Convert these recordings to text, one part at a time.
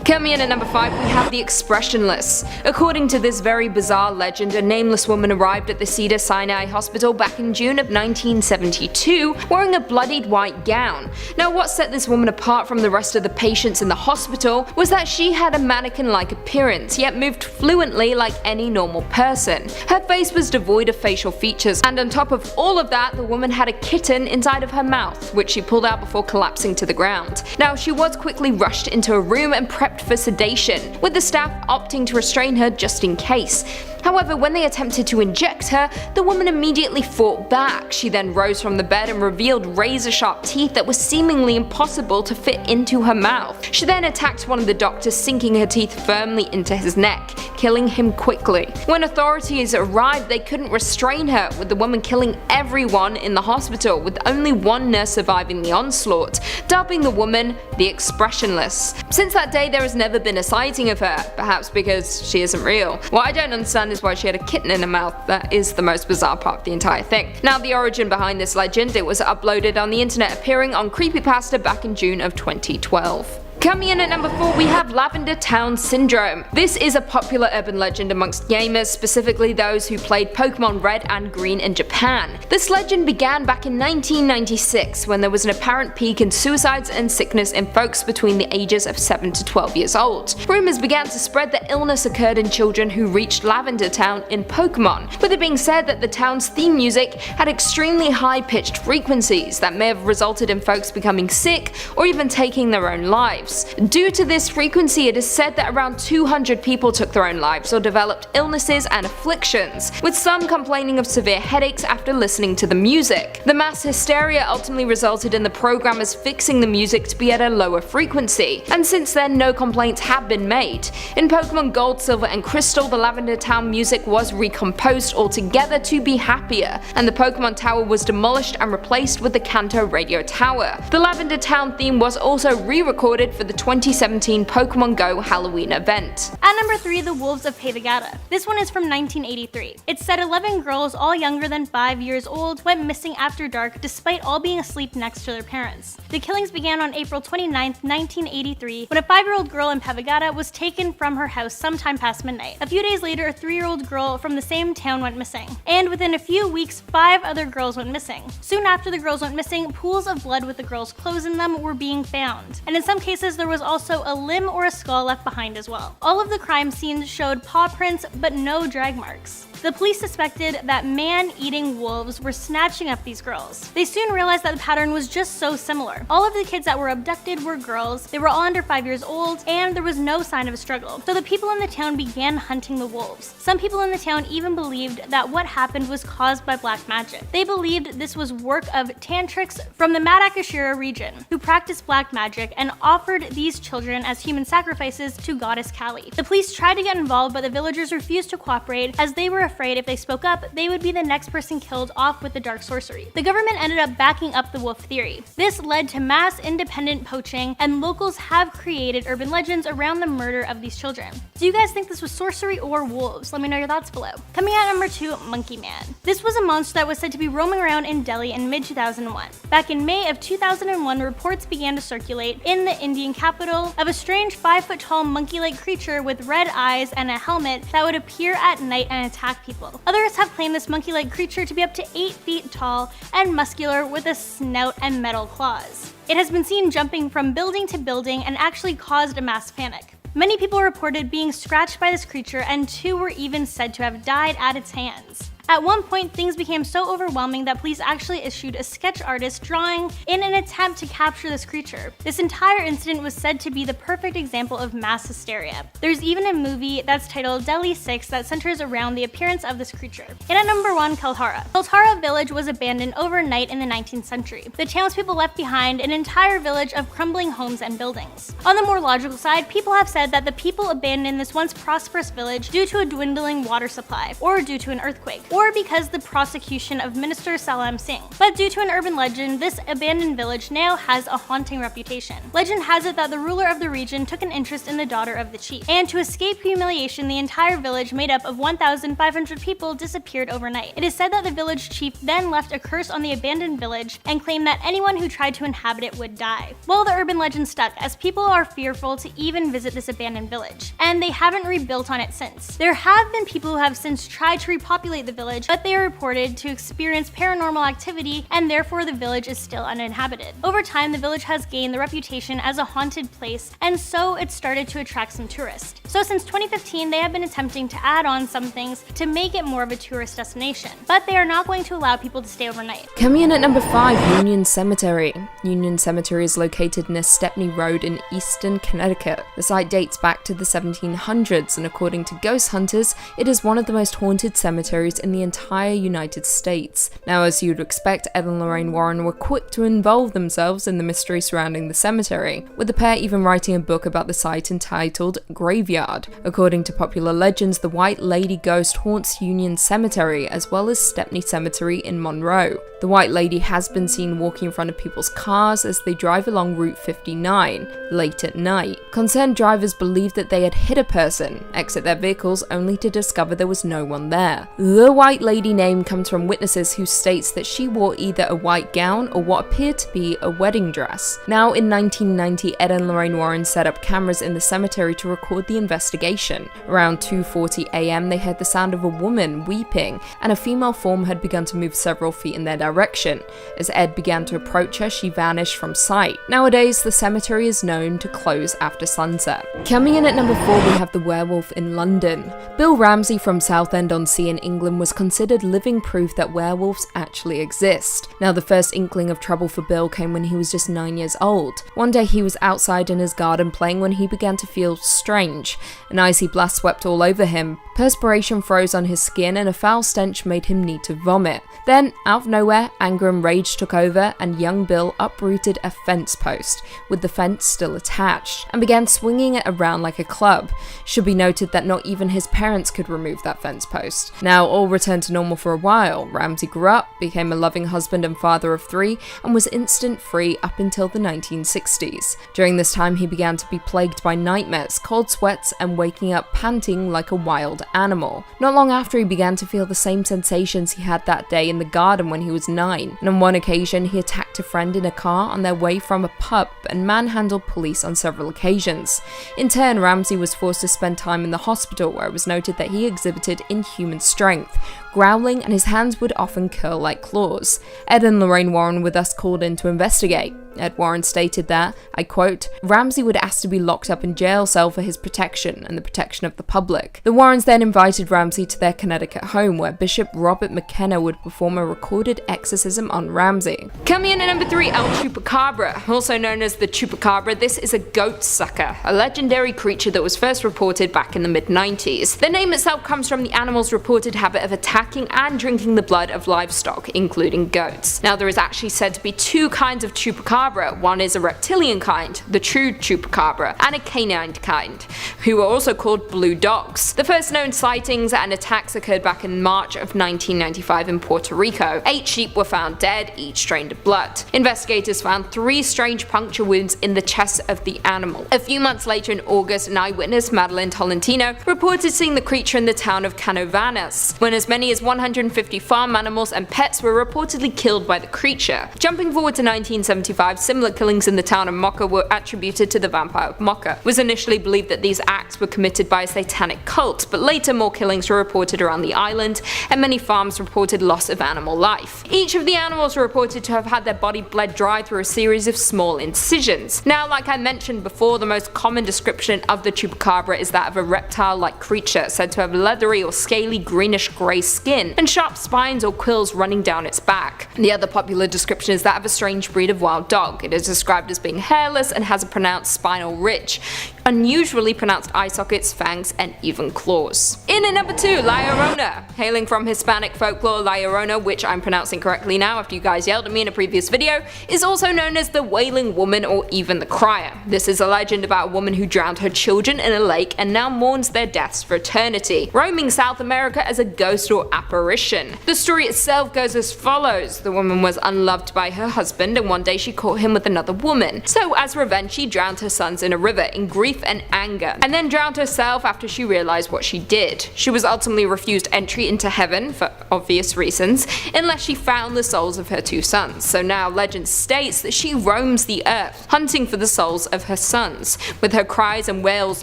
Coming in at number 5, we have the Expressionless. According to this very bizarre legend, a nameless woman arrived at the Cedars-Sinai Hospital back in June of 1972 wearing a bloodied white gown. Now, what set this woman apart from the rest of the patients in the hospital was that she had a mannequin-like appearance, yet moved fluently like any normal person. Her face was devoid of facial features, and on top of all of that, the woman had a kitten inside of her mouth, which she pulled out before collapsing to the ground. Now, she was quickly rushed into a room and prepped for sedation, with the staff opting to restrain her just in case. However, when they attempted to inject her, the woman immediately fought back. She then rose from the bed and revealed razor-sharp teeth that were seemingly impossible to fit into her mouth. She then attacked one of the doctors, sinking her teeth firmly into his neck, killing him quickly. When authorities arrived, they couldn't restrain her, with the woman killing everyone in the hospital, with only one nurse surviving the onslaught, dubbing the woman the Expressionless. Since that day, there has never been a sighting of her, perhaps because she isn't real. What I don't understand is why she had a kitten in her mouth. That is the most bizarre part of the entire thing. Now, the origin behind this legend, it was uploaded on the internet, appearing on Creepypasta back in June of 2012. Coming in at number 4, we have Lavender Town Syndrome. This is a popular urban legend amongst gamers, specifically those who played Pokemon Red and Green in Japan. This legend began back in 1996 when there was an apparent peak in suicides and sickness in folks between the ages of 7 to 12 years old. Rumors began to spread that illness occurred in children who reached Lavender Town in Pokemon, with it being said that the town's theme music had extremely high-pitched frequencies that may have resulted in folks becoming sick or even taking their own lives. Due to this frequency, it is said that around 200 people took their own lives or developed illnesses and afflictions, with some complaining of severe headaches after listening to the music. The mass hysteria ultimately resulted in the programmers fixing the music to be at a lower frequency, and since then no complaints have been made. In Pokemon Gold, Silver and Crystal, the Lavender Town music was recomposed altogether to be happier, and the Pokemon Tower was demolished and replaced with the Kanto Radio Tower. The Lavender Town theme was also re-recorded for the 2017 Pokemon Go Halloween event. At number 3, the Wolves of Pavagada. This one is from 1983. It said 11 girls, all younger than 5 years old, went missing after dark despite all being asleep next to their parents. The killings began on April 29, 1983, when a 5-year-old girl in Pavagada was taken from her house sometime past midnight. A few days later, a 3-year-old girl from the same town went missing. And within a few weeks, 5 other girls went missing. Soon after the girls went missing, pools of blood with the girls' clothes in them were being found. And in some cases, there was also a limb or a skull left behind as well. All of the crime scenes showed paw prints, but no drag marks. The police suspected that man-eating wolves were snatching up these girls. They soon realized that the pattern was just so similar. All of the kids that were abducted were girls, they were all under 5 years old, and there was no sign of a struggle. So the people in the town began hunting the wolves. Some people in the town even believed that what happened was caused by black magic. They believed this was work of tantrics from the Madakashira region, who practiced black magic and offered these children as human sacrifices to goddess Kali. The police tried to get involved, but the villagers refused to cooperate as they were afraid if they spoke up, they would be the next person killed off with the dark sorcery. The government ended up backing up the wolf theory. This led to mass independent poaching, and locals have created urban legends around the murder of these children. Do you guys think this was sorcery or wolves? Let me know your thoughts below. Coming at number 2, Monkey Man. This was a monster that was said to be roaming around in Delhi in mid-2001. Back in May of 2001, reports began to circulate in the Indian capital of a strange 5-foot-tall monkey-like creature with red eyes and a helmet that would appear at night and attack people. Others have claimed this monkey-like creature to be up to 8 feet tall and muscular with a snout and metal claws. It has been seen jumping from building to building and actually caused a mass panic. Many people reported being scratched by this creature, and 2 were even said to have died at its hands. At one point, things became so overwhelming that police actually issued a sketch artist drawing in an attempt to capture this creature. This entire incident was said to be the perfect example of mass hysteria. There's even a movie that's titled Delhi 6 that centers around the appearance of this creature. And at number 1, Kaltara. Kaltara village was abandoned overnight in the 19th century. The townspeople left behind an entire village of crumbling homes and buildings. On the more logical side, people have said that the people abandoned this once prosperous village due to a dwindling water supply or due to an earthquake. or because the prosecution of Minister Salam Singh. But due to an urban legend, this abandoned village now has a haunting reputation. Legend has it that the ruler of the region took an interest in the daughter of the chief, and to escape humiliation, the entire village made up of 1,500 people disappeared overnight. It is said that the village chief then left a curse on the abandoned village and claimed that anyone who tried to inhabit it would die. Well, the urban legend stuck, as people are fearful to even visit this abandoned village, and they haven't rebuilt on it since. There have been people who have since tried to repopulate the village, but they are reported to experience paranormal activity, and therefore the village is still uninhabited. Over time, the village has gained the reputation as a haunted place, and so it started to attract some tourists. So since 2015, they have been attempting to add on some things to make it more of a tourist destination, but they are not going to allow people to stay overnight. Coming in at number 5, Union Cemetery. Union Cemetery is located near Stepney Road in eastern Connecticut. The site dates back to the 1700s, and according to ghost hunters, it is one of the most haunted cemeteries in the entire United States. Now, as you'd expect, Ed and Lorraine Warren were quick to involve themselves in the mystery surrounding the cemetery, with the pair even writing a book about the site entitled Graveyard. According to popular legends, the White Lady ghost haunts Union Cemetery as well as Stepney Cemetery in Monroe. The White Lady has been seen walking in front of people's cars as they drive along Route 59 late at night. Concerned drivers believed that they had hit a person, exit their vehicles only to discover there was no one there. The White Lady name comes from witnesses who states that she wore either a white gown or what appeared to be a wedding dress. Now, in 1990, Ed and Lorraine Warren set up cameras in the cemetery to record the investigation. Around 2:40 a.m., they heard the sound of a woman weeping, and a female form had begun to move several feet in their direction. As Ed began to approach her, she vanished from sight. Nowadays, the cemetery is known to close after sunset. Coming in at number 4, we have the werewolf in London. Bill Ramsey from Southend-on-Sea in England was considered living proof that werewolves actually exist. Now, the first inkling of trouble for Bill came when he was just 9 years old. One day he was outside in his garden playing when he began to feel strange. An icy blast swept all over him, perspiration froze on his skin, and a foul stench made him need to vomit. Then, out of nowhere, anger and rage took over, and young Bill uprooted a fence post, with the fence still attached, and began swinging it around like a club. Should be noted that not even his parents could remove that fence post. Now, all returned to normal for a while. Ramsey grew up, became a loving husband and father of 3, and was instant free up until the 1960s. During this time, he began to be plagued by nightmares, cold sweats, and waking up panting like a wild animal. Not long after, he began to feel the same sensations he had that day in the garden when he was 9, and on one occasion he attacked a friend in a car on their way from a pub and manhandled police on several occasions. In turn, Ramsey was forced to spend time in the hospital, where it was noted that he exhibited inhuman strength, growling, and his hands would often curl like claws. Ed and Lorraine Warren were thus called in to investigate. Ed Warren stated that, I quote, "Ramsey would ask to be locked up in jail cell for his protection and the protection of the public." The Warrens then invited Ramsey to their Connecticut home, where Bishop Robert McKenna would perform a recorded exorcism on Ramsey. Coming in at number 3, El Chupacabra. Also known as the Chupacabra, this is a goat sucker, a legendary creature that was first reported back in the mid-90s. The name itself comes from the animal's reported habit of attacking and drinking the blood of livestock, including goats. Now, there is actually said to be 2 kinds of Chupacabra. One is a reptilian kind, the true Chupacabra, and a canine kind, who are also called blue dogs. The first known sightings and attacks occurred back in March of 1995 in Puerto Rico. 8 sheep were found dead, each drained of blood. Investigators found 3 strange puncture wounds in the chest of the animal. A few months later in August, an eyewitness, Madeline Tolentino, reported seeing the creature in the town of Canovanas, when as many as 150 farm animals and pets were reportedly killed by the creature. Jumping forward to 1975, similar killings in the town of Mocha were attributed to the vampire of Mocha. It was initially believed that these acts were committed by a satanic cult, but later more killings were reported around the island, and many farms reported loss of animal life. Each of the animals were reported to have had their body bled dry through a series of small incisions. Now, like I mentioned before, the most common description of the Chupacabra is that of a reptile-like creature, said to have leathery or scaly greenish-grey skin, and sharp spines or quills running down its back. The other popular description is that of a strange breed of wild dog. It is described as being hairless and has a pronounced spinal ridge. unusually pronounced eye sockets, fangs, and even claws. In at number 2, Llorona. Hailing from Hispanic folklore, Llorona, which I'm pronouncing correctly now after you guys yelled at me in a previous video, is also known as the Wailing Woman or even the Crier. This is a legend about a woman who drowned her children in a lake and now mourns their deaths for eternity, roaming South America as a ghost or apparition. The story itself goes as follows. The woman was unloved by her husband and one day she caught him with another woman. So as revenge she drowned her sons in a river in grief and anger, and then drowned herself after she realized what she did. She was ultimately refused entry into heaven, for obvious reasons, unless she found the souls of her 2 sons. So now legend states that she roams the earth, hunting for the souls of her sons, with her cries and wails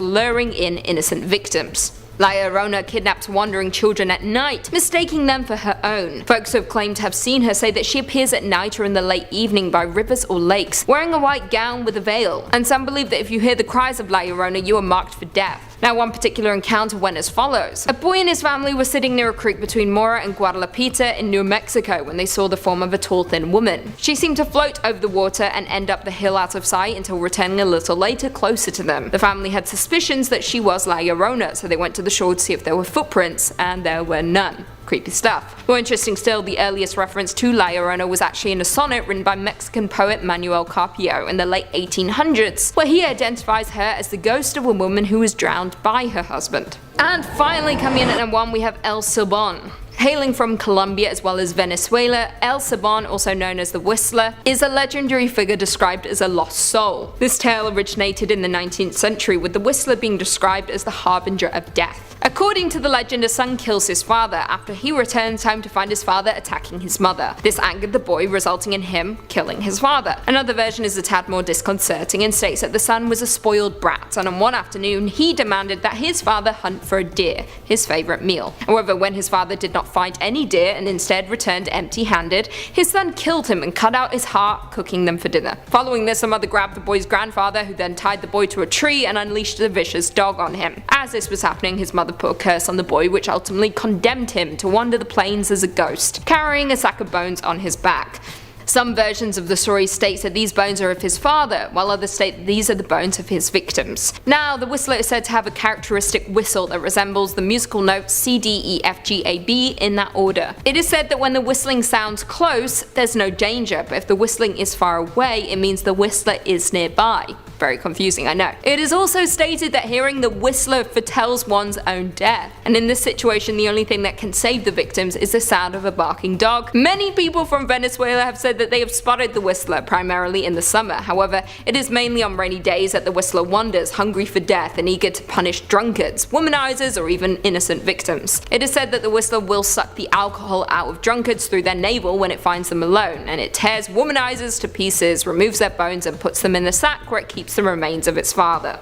luring in innocent victims. Llorona kidnaps wandering children at night, mistaking them for her own. Folks who have claimed to have seen her say that she appears at night or in the late evening by rivers or lakes, wearing a white gown with a veil, and some believe that if you hear the cries of Llorona you are marked for death. Now, one particular encounter went as follows. A boy and his family were sitting near a creek between Mora and Guadalajara in New Mexico when they saw the form of a tall, thin woman. She seemed to float over the water and end up the hill out of sight until returning a little later closer to them. The family had suspicions that she was Llorona, so they went to the shore to see if there were footprints, and there were none. Creepy stuff. More interesting still, the earliest reference to Llorona was actually in a sonnet written by Mexican poet Manuel Carpio in the late 1800s, where he identifies her as the ghost of a woman who was drowned by her husband. And finally, coming in at number 1, we have El Saban. Hailing from Colombia as well as Venezuela, El Saban, also known as the Whistler, is a legendary figure described as a lost soul. This tale originated in the 19th century, with the Whistler being described as the harbinger of death. According to the legend, a son kills his father. After he returns home to find his father attacking his mother. This angered the boy, resulting in him killing his father. Another version is a tad more disconcerting and states that the son was a spoiled brat, and on one afternoon he demanded that his father hunt for a deer, his favourite meal. However, when his father did not find any deer and instead returned empty-handed, his son killed him and cut out his heart, cooking them for dinner. Following this, a mother grabbed the boy's grandfather, who then tied the boy to a tree and unleashed a vicious dog on him. As this was happening, his mother put a curse on the boy, which ultimately condemned him to wander the plains as a ghost, carrying a sack of bones on his back. Some versions of the story state that these bones are of his father, while others state that these are the bones of his victims. Now, the Whistler is said to have a characteristic whistle that resembles the musical notes C, D, E, F, G, A, B in that order. It is said that when the whistling sounds close, there's no danger, but if the whistling is far away, it means the Whistler is nearby. Very confusing, I know. It is also stated that hearing the Whistler foretells one's own death, and in this situation the only thing that can save the victims is the sound of a barking dog. Many people from Venezuela have said that they have spotted the Whistler, primarily in the summer. However, it is mainly on rainy days that the Whistler wanders, hungry for death and eager to punish drunkards, womanizers, or even innocent victims. It is said that the Whistler will suck the alcohol out of drunkards through their navel when it finds them alone, and it tears womanizers to pieces, removes their bones, and puts them in the sack where it keeps the remains of its father.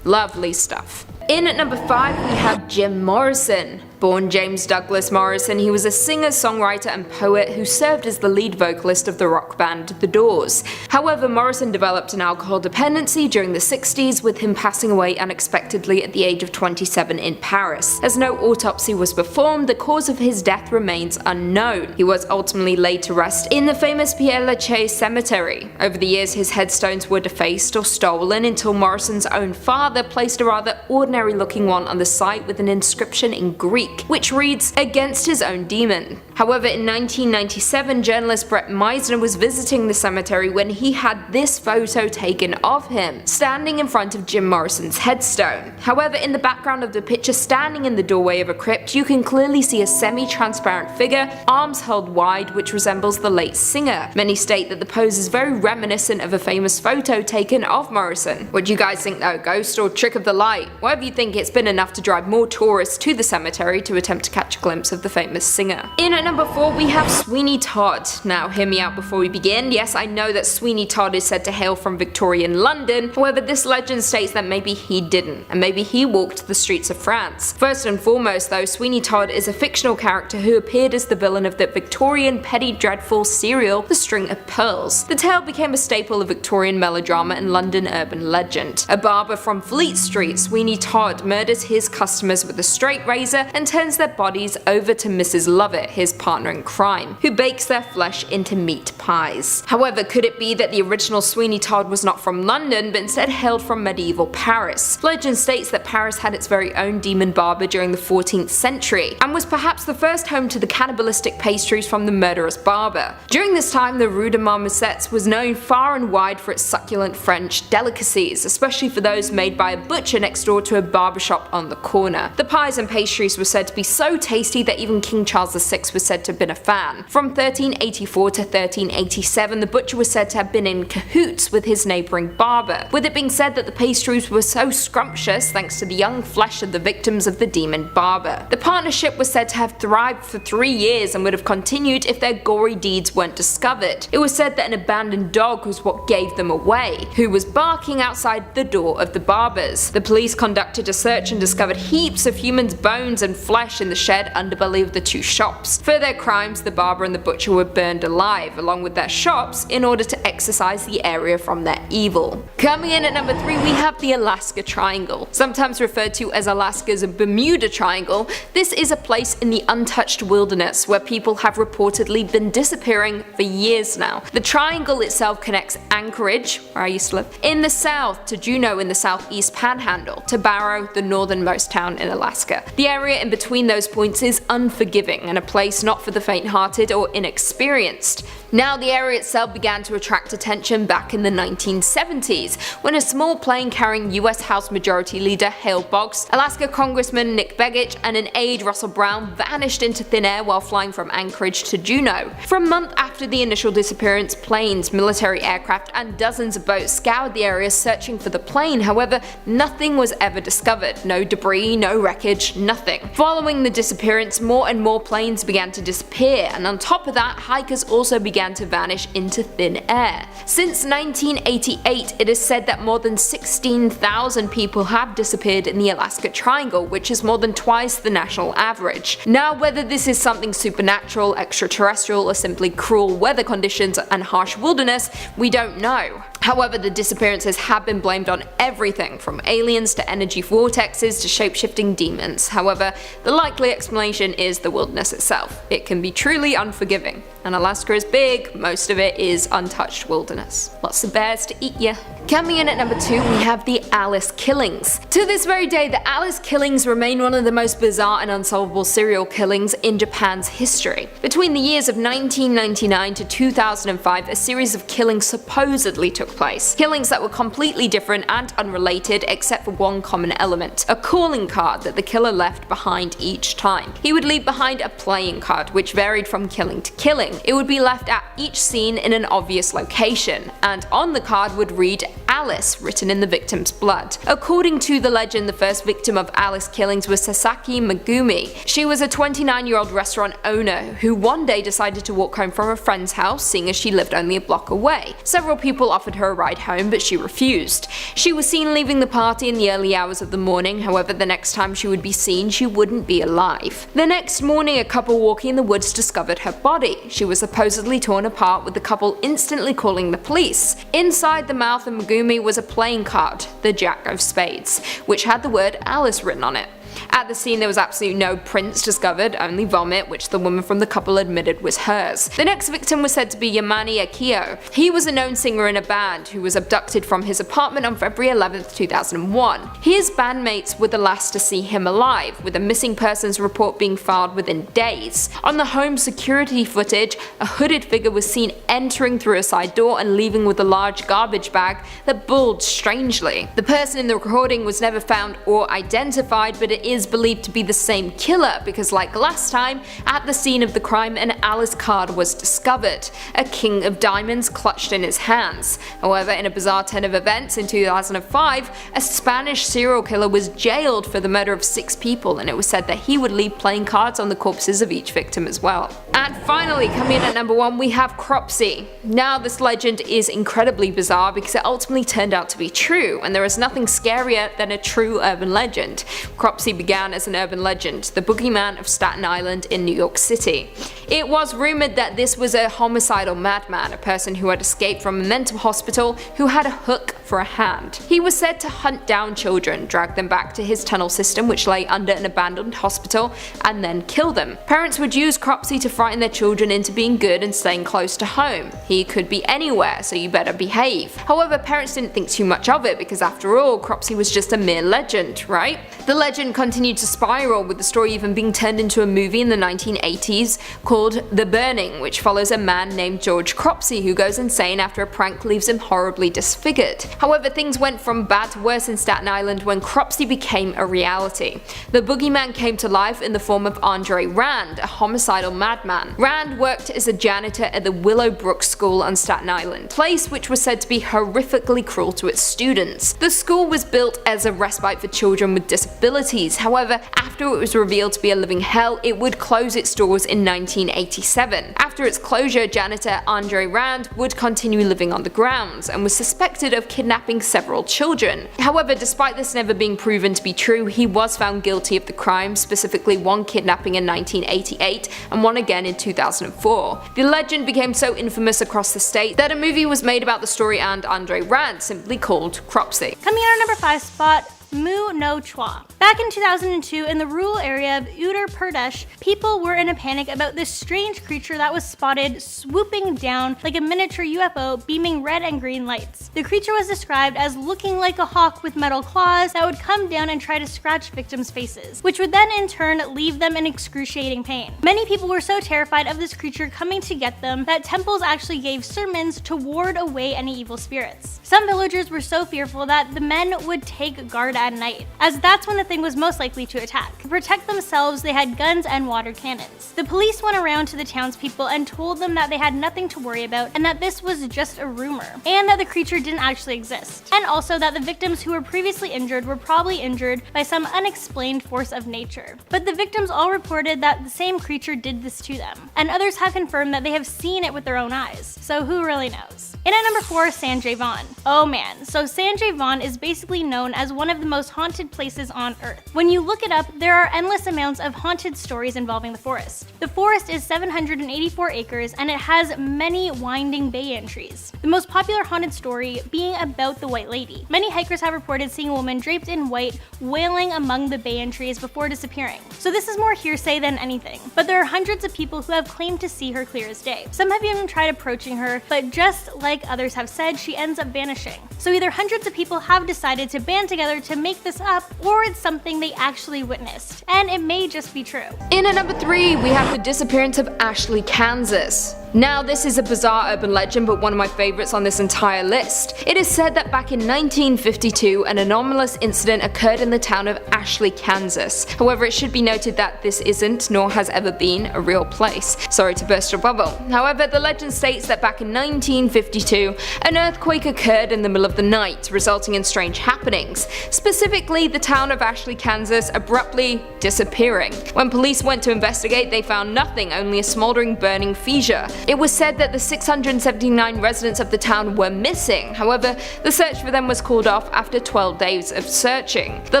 Lovely stuff. In at number 5 we have Jim Morrison. Born James Douglas Morrison, he was a singer, songwriter and poet who served as the lead vocalist of the rock band The Doors. However, Morrison developed an alcohol dependency during the 60s, with him passing away unexpectedly at the age of 27 in Paris. As no autopsy was performed, the cause of his death remains unknown. He was ultimately laid to rest in the famous Père Lachaise cemetery. Over the years, his headstones were defaced or stolen until Morrison's own father placed a rather ordinary looking one on the site with an inscription in Greek, which reads, "Against his own demon." However, in 1997, journalist Brett Meisner was visiting the cemetery when he had this photo taken of him, standing in front of Jim Morrison's headstone. However, in the background of the picture, standing in the doorway of a crypt, you can clearly see a semi-transparent figure, arms held wide, which resembles the late singer. Many state that the pose is very reminiscent of a famous photo taken of Morrison. What do you guys think though? Ghost or trick of the light? Whatever you think, it's been enough to drive more tourists to the cemetery to attempt to catch a glimpse of the famous singer. In at number 4 we have Sweeney Todd. Now hear me out before we begin. Yes, I know that Sweeney Todd is said to hail from Victorian London, however this legend states that maybe he didn't, and maybe he walked the streets of France. First and foremost though, Sweeney Todd is a fictional character who appeared as the villain of the Victorian petty dreadful serial The String of Pearls. The tale became a staple of Victorian melodrama and London urban legend. A barber from Fleet Street, Sweeney Todd murders his customers with a straight razor and turns their bodies over to Mrs. Lovett, his partner in crime, who bakes their flesh into meat pies. However, could it be that the original Sweeney Todd was not from London, but instead hailed from medieval Paris? Legend states that Paris had its very own demon barber during the 14th century, and was perhaps the first home to the cannibalistic pastries from the murderous barber. During this time, the Rue de Marmousets was known far and wide for its succulent French delicacies, especially for those made by a butcher next door to a barbershop on the corner. The pies and pastries were said to be so tasty that even King Charles VI was said to have been a fan. From 1384 to 1387, the butcher was said to have been in cahoots with his neighbouring barber, with it being said that the pastries were so scrumptious thanks to the young flesh of the victims of the demon barber. The partnership was said to have thrived for 3 years and would have continued if their gory deeds weren't discovered. It was said that an abandoned dog was what gave them away, who was barking outside the door of the barber's. The police conducted a search and discovered heaps of humans' bones and flesh in the shed underbelly of the two shops. For their crimes, the barber and the butcher were burned alive, along with their shops, in order to exorcise the area from their evil. Coming in at number 3, we have the Alaska Triangle. Sometimes referred to as Alaska's Bermuda Triangle, this is a place in the untouched wilderness where people have reportedly been disappearing for years now. The triangle itself connects Anchorage, where I used to live, in the south to Juneau in the southeast panhandle, to Barrow, the northernmost town in Alaska. The area in between those points is unforgiving and a place not for the faint-hearted or inexperienced. Now, the area itself began to attract attention back in the 1970s, when a small plane carrying US House Majority Leader Hale Boggs, Alaska Congressman Nick Begich, and an aide Russell Brown vanished into thin air while flying from Anchorage to Juneau. For a month after the initial disappearance, planes, military aircraft, and dozens of boats scoured the area searching for the plane. However, nothing was ever discovered. No debris, no wreckage, nothing. Following the disappearance, more and more planes began to disappear, and on top of that, hikers also began to vanish into thin air. Since 1988, it is said that more than 16,000 people have disappeared in the Alaska Triangle, which is more than twice the national average. Now, whether this is something supernatural, extraterrestrial, or simply cruel weather conditions and harsh wilderness, we don't know. However, the disappearances have been blamed on everything from aliens to energy vortexes to shape-shifting demons. However, the likely explanation is the wilderness itself. It can be truly unforgiving, and Alaska is big, most of it is untouched wilderness. Lots of bears to eat ya. Coming in at number 2, we have the Alice killings. To this very day, the Alice killings remain one of the most bizarre and unsolvable serial killings in Japan's history. Between the years of 1999 to 2005, a series of killings supposedly took place. Killings that were completely different and unrelated except for one common element, a calling card that the killer left behind each time. He would leave behind a playing card, which varied from killing to killing. It would be left at each scene in an obvious location, and on the card would read Alice, written in the victim's blood. According to the legend, the first victim of Alice killings was Sasaki Megumi. She was a 29-year-old restaurant owner who one day decided to walk home from a friend's house, seeing as she lived only a block away. Several people offered her a ride home, but she refused. She was seen leaving the party in the early hours of the morning. However, the next time she would be seen, she wouldn't be alive. The next morning, a couple walking in the woods discovered her body. She was supposedly torn apart, with the couple instantly calling the police. Inside the mouth of Megumi was a playing card, the Jack of Spades, which had the word Alice written on it. At the scene, there was absolutely no prints discovered, only vomit, which the woman from the couple admitted was hers. The next victim was said to be Yamane Akio. He was a known singer in a band who was abducted from his apartment on February 11, 2001. His bandmates were the last to see him alive, with a missing persons report being filed within days. On the home security footage, a hooded figure was seen entering through a side door and leaving with a large garbage bag that bulged strangely. The person in the recording was never found or identified, but it is believed to be the same killer because, like last time, at the scene of the crime an Alice card was discovered, a king of diamonds clutched in his hands. However, in a bizarre turn of events in 2005, a Spanish serial killer was jailed for the murder of 6 people, and it was said that he would leave playing cards on the corpses of each victim as well. And finally, coming in at number 1, we have Cropsy. Now, this legend is incredibly bizarre because it ultimately turned out to be true, and there is nothing scarier than a true urban legend. Cropsy began began as an urban legend, the boogeyman of Staten Island in New York City. It was rumored that this was a homicidal madman, a person who had escaped from a mental hospital who had a hook for a hand. He was said to hunt down children, drag them back to his tunnel system which lay under an abandoned hospital, and then kill them. Parents would use Cropsy to frighten their children into being good and staying close to home. He could be anywhere, so you better behave. However, parents didn't think too much of it because after all, Cropsy was just a mere legend, right? The legend continued to spiral, with the story even being turned into a movie in the 1980s called The Burning, which follows a man named George Cropsy who goes insane after a prank leaves him horribly disfigured. However, things went from bad to worse in Staten Island when Cropsy became a reality. The boogeyman came to life in the form of Andre Rand, a homicidal madman. Rand worked as a janitor at the Willowbrook School on Staten Island, a place which was said to be horrifically cruel to its students. The school was built as a respite for children with disabilities. However, after it was revealed to be a living hell, it would close its doors in 1987. After its closure, janitor Andre Rand would continue living on the grounds and was suspected of kidnapping several children. However, despite this never being proven to be true, he was found guilty of the crime, specifically one kidnapping in 1988 and one again in 2004. The legend became so infamous across the state that a movie was made about the story and Andre Rand, simply called Cropsy. Coming in at our number 5 spot, Moo No Chua. Back in 2002, in the rural area of Uttar Pradesh, people were in a panic about this strange creature that was spotted swooping down like a miniature UFO, beaming red and green lights. The creature was described as looking like a hawk with metal claws that would come down and try to scratch victims' faces, which would then in turn leave them in excruciating pain. Many people were so terrified of this creature coming to get them that temples actually gave sermons to ward away any evil spirits. Some villagers were so fearful that the men would take guard at night, as that's when the thing was most likely to attack. To protect themselves, they had guns and water cannons. The police went around to the townspeople and told them that they had nothing to worry about and that this was just a rumor, and that the creature didn't actually exist, and also that the victims who were previously injured were probably injured by some unexplained force of nature. But the victims all reported that the same creature did this to them, and others have confirmed that they have seen it with their own eyes, so who really knows? In at number 4, Sanjay Vaughn. Oh man, so Sanjay Vaughn is basically known as one of the most haunted places on Earth. When you look it up, there are endless amounts of haunted stories involving the forest. The forest is 784 acres and it has many winding bay entries. The most popular haunted story being about the White Lady. Many hikers have reported seeing a woman draped in white wailing among the bay entries before disappearing. So this is more hearsay than anything, but there are hundreds of people who have claimed to see her clear as day. Some have even tried approaching her, but just like others have said, she ends up vanishing. So either hundreds of people have decided to band together to make this up, or it's something they actually witnessed, and it may just be true. In at number 3, we have the disappearance of Ashley, Kansas. Now, this is a bizarre urban legend, but one of my favorites on this entire list. It is said that back in 1952, an anomalous incident occurred in the town of Ashley, Kansas. However, it should be noted that this isn't, nor has ever been, a real place. Sorry to burst your bubble. However, the legend states that back in 1952, an earthquake occurred in the middle of the night, resulting in strange happenings. Specifically, the town of Ashley, Kansas abruptly disappearing. When police went to investigate, they found nothing, only a smoldering burning fissure. It was said that the 679 residents of the town were missing. However, the search for them was called off after 12 days of searching. The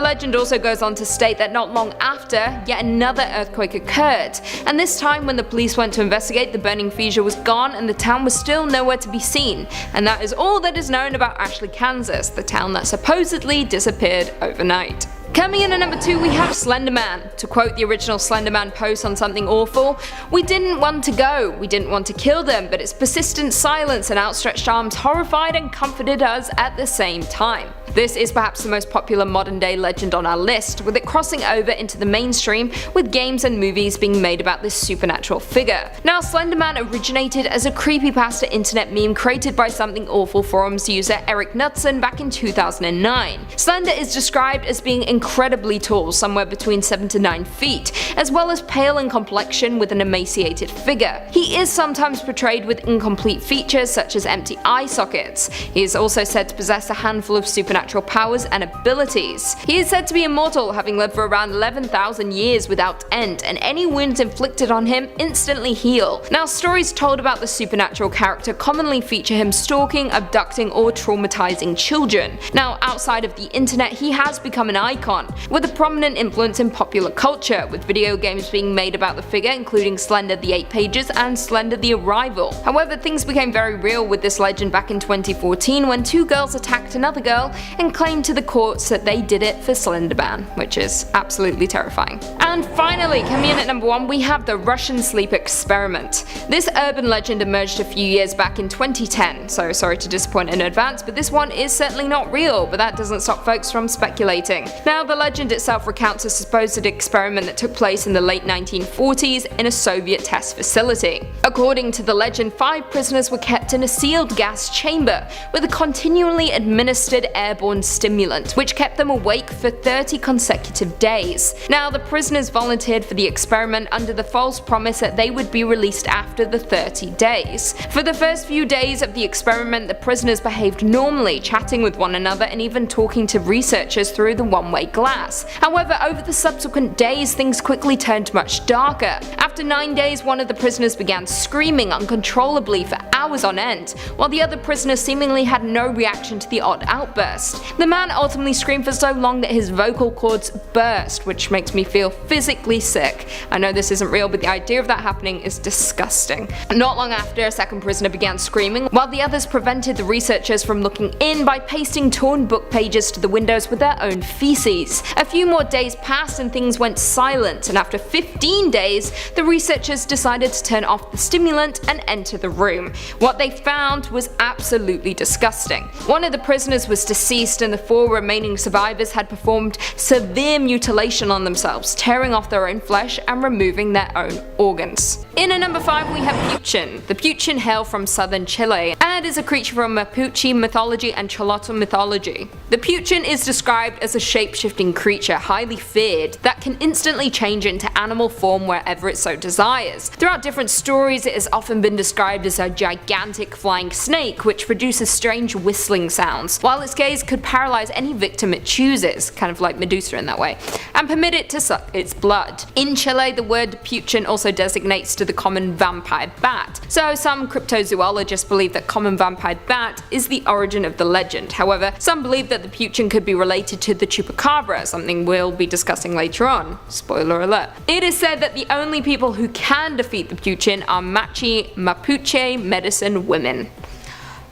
legend also goes on to state that not long after, yet another earthquake occurred, and this time when the police went to investigate, the burning fissure was gone and the town was still nowhere to be seen. And that is all that is known about Ashley, Kansas, the town that supposedly disappeared overnight. Coming in at number 2, we have Slenderman. To quote the original Slenderman post on Something Awful, "We didn't want to go, we didn't want to kill them, but its persistent silence and outstretched arms horrified and comforted us at the same time." This is perhaps the most popular modern day legend on our list, with it crossing over into the mainstream with games and movies being made about this supernatural figure. Now, Slenderman originated as a creepypasta internet meme created by Something Awful forums user Eric Knudsen back in 2009. Slender is described as being incredibly tall, somewhere between 7 to 9 feet, as well as pale in complexion with an emaciated figure. He is sometimes portrayed with incomplete features such as empty eye sockets. He is also said to possess a handful of supernatural powers and abilities. He is said to be immortal, having lived for around 11,000 years without end, and any wounds inflicted on him instantly heal. Now, stories told about the supernatural character commonly feature him stalking, abducting, or traumatizing children. Now, outside of the internet, he has become an icon icon, with a prominent influence in popular culture, with video games being made about the figure, including Slender the 8 Pages and Slender the Arrival. However, things became very real with this legend back in 2014 when 2 girls attacked another girl and claimed to the courts that they did it for Slenderman, which is absolutely terrifying. And finally, coming in at number 1, we have the Russian sleep experiment. This urban legend emerged a few years back in 2010, so sorry to disappoint in advance, but this one is certainly not real, but that doesn't stop folks from speculating. Now, the legend itself recounts a supposed experiment that took place in the late 1940s in a Soviet test facility. According to the legend, 5 prisoners were kept in a sealed gas chamber with a continually administered airborne stimulant, which kept them awake for 30 consecutive days. Now, the prisoners volunteered for the experiment under the false promise that they would be released after the 30 days. For the first few days of the experiment, the prisoners behaved normally, chatting with one another and even talking to researchers through the one-way glass. However, over the subsequent days, things quickly turned much darker. After 9 days, one of the prisoners began screaming uncontrollably for hours on end, while the other prisoners seemingly had no reaction to the odd outburst. The man ultimately screamed for so long that his vocal cords burst, which makes me feel physically sick. I know this isn't real, but the idea of that happening is disgusting. Not long after, a second prisoner began screaming, while the others prevented the researchers from looking in by pasting torn book pages to the windows with their own feces. A few more days passed and things went silent, and after 15 days, the researchers decided to turn off the stimulant and enter the room. What they found was absolutely disgusting. One of the prisoners was deceased and the 4 remaining survivors had performed severe mutilation on themselves, tearing off their own flesh and removing their own organs. In at number 5, we have Puchin. The Puchin hail from southern Chile and is a creature from Mapuche mythology and Choloto mythology. The Puchin is described as a shape-shifting creature, highly feared, that can instantly change into animal form wherever it so desires. Throughout different stories, it has often been described as a gigantic flying snake which produces strange whistling sounds, while its gaze could paralyze any victim it chooses, kind of like Medusa in that way, and permit it to suck its blood. In Chile, the word Puchin also designates to the common vampire bat, so some cryptozoologists believe that common vampire bat is the origin of the legend. However, some believe that the Puchin could be related to the Chupacabra, something we'll be discussing later on. Spoiler alert. It is said that the only people who can defeat the Puchin are Mapuche medicine women.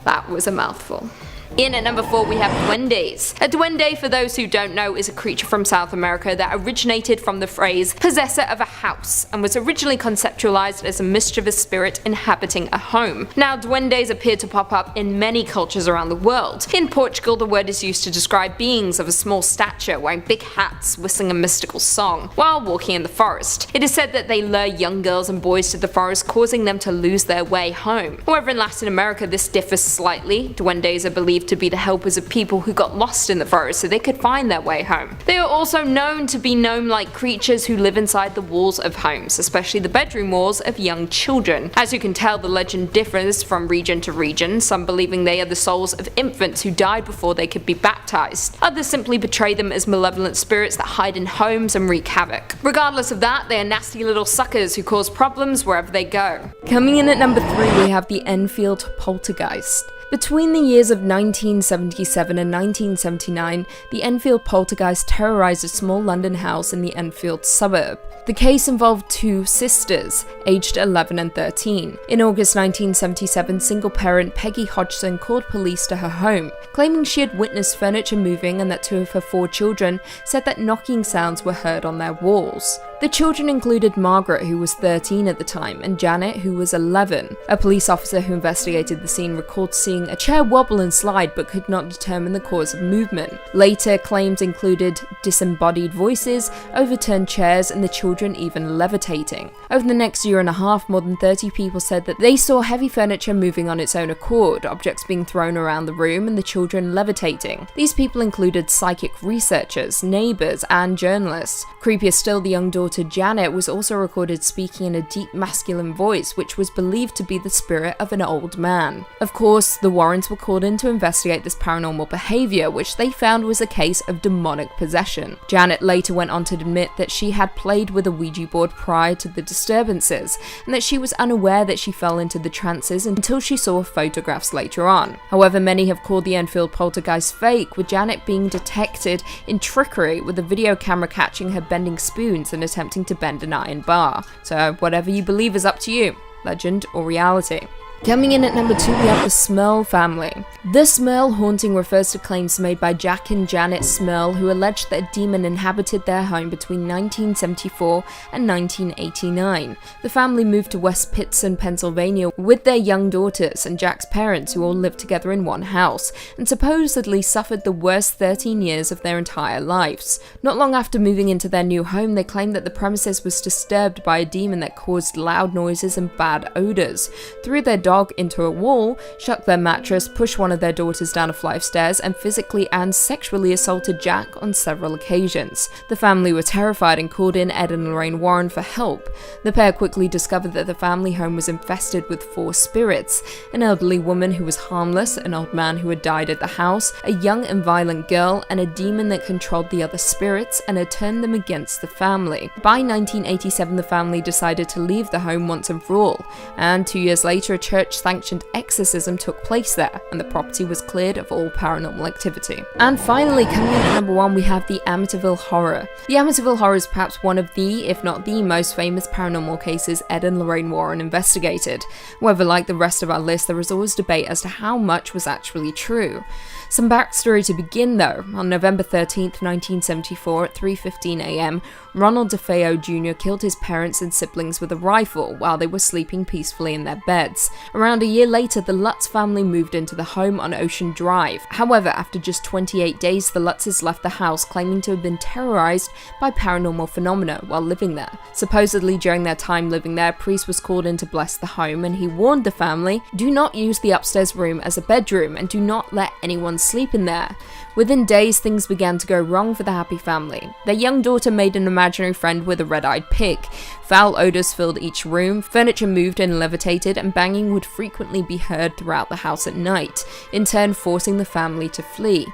That was a mouthful. In at number 4, we have duendes. A duende, for those who don't know, is a creature from South America that originated from the phrase possessor of a house and was originally conceptualized as a mischievous spirit inhabiting a home. Now, duendes appear to pop up in many cultures around the world. In Portugal, the word is used to describe beings of a small stature wearing big hats, whistling a mystical song while walking in the forest. It is said that they lure young girls and boys to the forest, causing them to lose their way home. However, in Latin America, this differs slightly. Duendes are believed to be the helpers of people who got lost in the forest so they could find their way home. They are also known to be gnome-like creatures who live inside the walls of homes, especially the bedroom walls of young children. As you can tell, the legend differs from region to region, some believing they are the souls of infants who died before they could be baptized. Others simply portray them as malevolent spirits that hide in homes and wreak havoc. Regardless of that, they are nasty little suckers who cause problems wherever they go. Coming in at number 3, we have the Enfield Poltergeist. Between the years of 1977 and 1979, the Enfield Poltergeist terrorized a small London house in the Enfield suburb. The case involved 2 sisters, aged 11 and 13. In August 1977, single-parent Peggy Hodgson called police to her home, claiming she had witnessed furniture moving and that 2 of her 4 children said that knocking sounds were heard on their walls. The children included Margaret, who was 13 at the time, and Janet, who was 11. A police officer who investigated the scene recalled seeing a chair wobble and slide but could not determine the cause of movement. Later, claims included disembodied voices, overturned chairs, and the children even levitating. Over the next year and a half, more than 30 people said that they saw heavy furniture moving on its own accord, objects being thrown around the room, and the children levitating. These people included psychic researchers, neighbours, and journalists. Creepier still, the young daughter daughter Janet was also recorded speaking in a deep masculine voice, which was believed to be the spirit of an old man. Of course, the Warrens were called in to investigate this paranormal behavior, which they found was a case of demonic possession. Janet later went on to admit that she had played with a Ouija board prior to the disturbances, and that she was unaware that she fell into the trances until she saw photographs later on. However, many have called the Enfield Poltergeist fake, with Janet being detected in trickery with a video camera catching her bending spoons and attempting to bend an iron bar. So whatever you believe is up to you, legend or reality. Coming in at number 2, we have the Smurl family. The Smurl haunting refers to claims made by Jack and Janet Smurl, who alleged that a demon inhabited their home between 1974 and 1989. The family moved to West Pittston, Pennsylvania with their young daughters and Jack's parents, who all lived together in one house, and supposedly suffered the worst 13 years of their entire lives. Not long after moving into their new home, they claimed that the premises was disturbed by a demon that caused loud noises and bad odors. Through their dog into a wall, shook their mattress, pushed one of their daughters down a flight of stairs, and physically and sexually assaulted Jack on several occasions. The family were terrified and called in Ed and Lorraine Warren for help. The pair quickly discovered that the family home was infested with 4 spirits: an elderly woman who was harmless, an old man who had died at the house, a young and violent girl, and a demon that controlled the other spirits and had turned them against the family. By 1987, the family decided to leave the home once and for all, and 2 years later, a church-sanctioned exorcism took place there, and the property was cleared of all paranormal activity. And finally, coming in at number 1, we have the Amityville Horror. The Amityville Horror is perhaps one of the, if not the most famous paranormal cases Ed and Lorraine Warren investigated. However, like the rest of our list, there is always debate as to how much was actually true. Some backstory to begin though. On November 13th, 1974 at 3:15 a.m, Ronald DeFeo Jr. killed his parents and siblings with a rifle while they were sleeping peacefully in their beds. Around a year later, the Lutz family moved into the home on Ocean Drive. However, after just 28 days, the Lutzes left the house claiming to have been terrorized by paranormal phenomena while living there. Supposedly, during their time living there, a priest was called in to bless the home, and he warned the family, do not use the upstairs room as a bedroom and do not let anyone sleep in there. Within days, things began to go wrong for the happy family. Their young daughter made an imaginary friend with a red-eyed pig. Foul odors filled each room, furniture moved and levitated, and banging would frequently be heard throughout the house at night, in turn forcing the family to flee.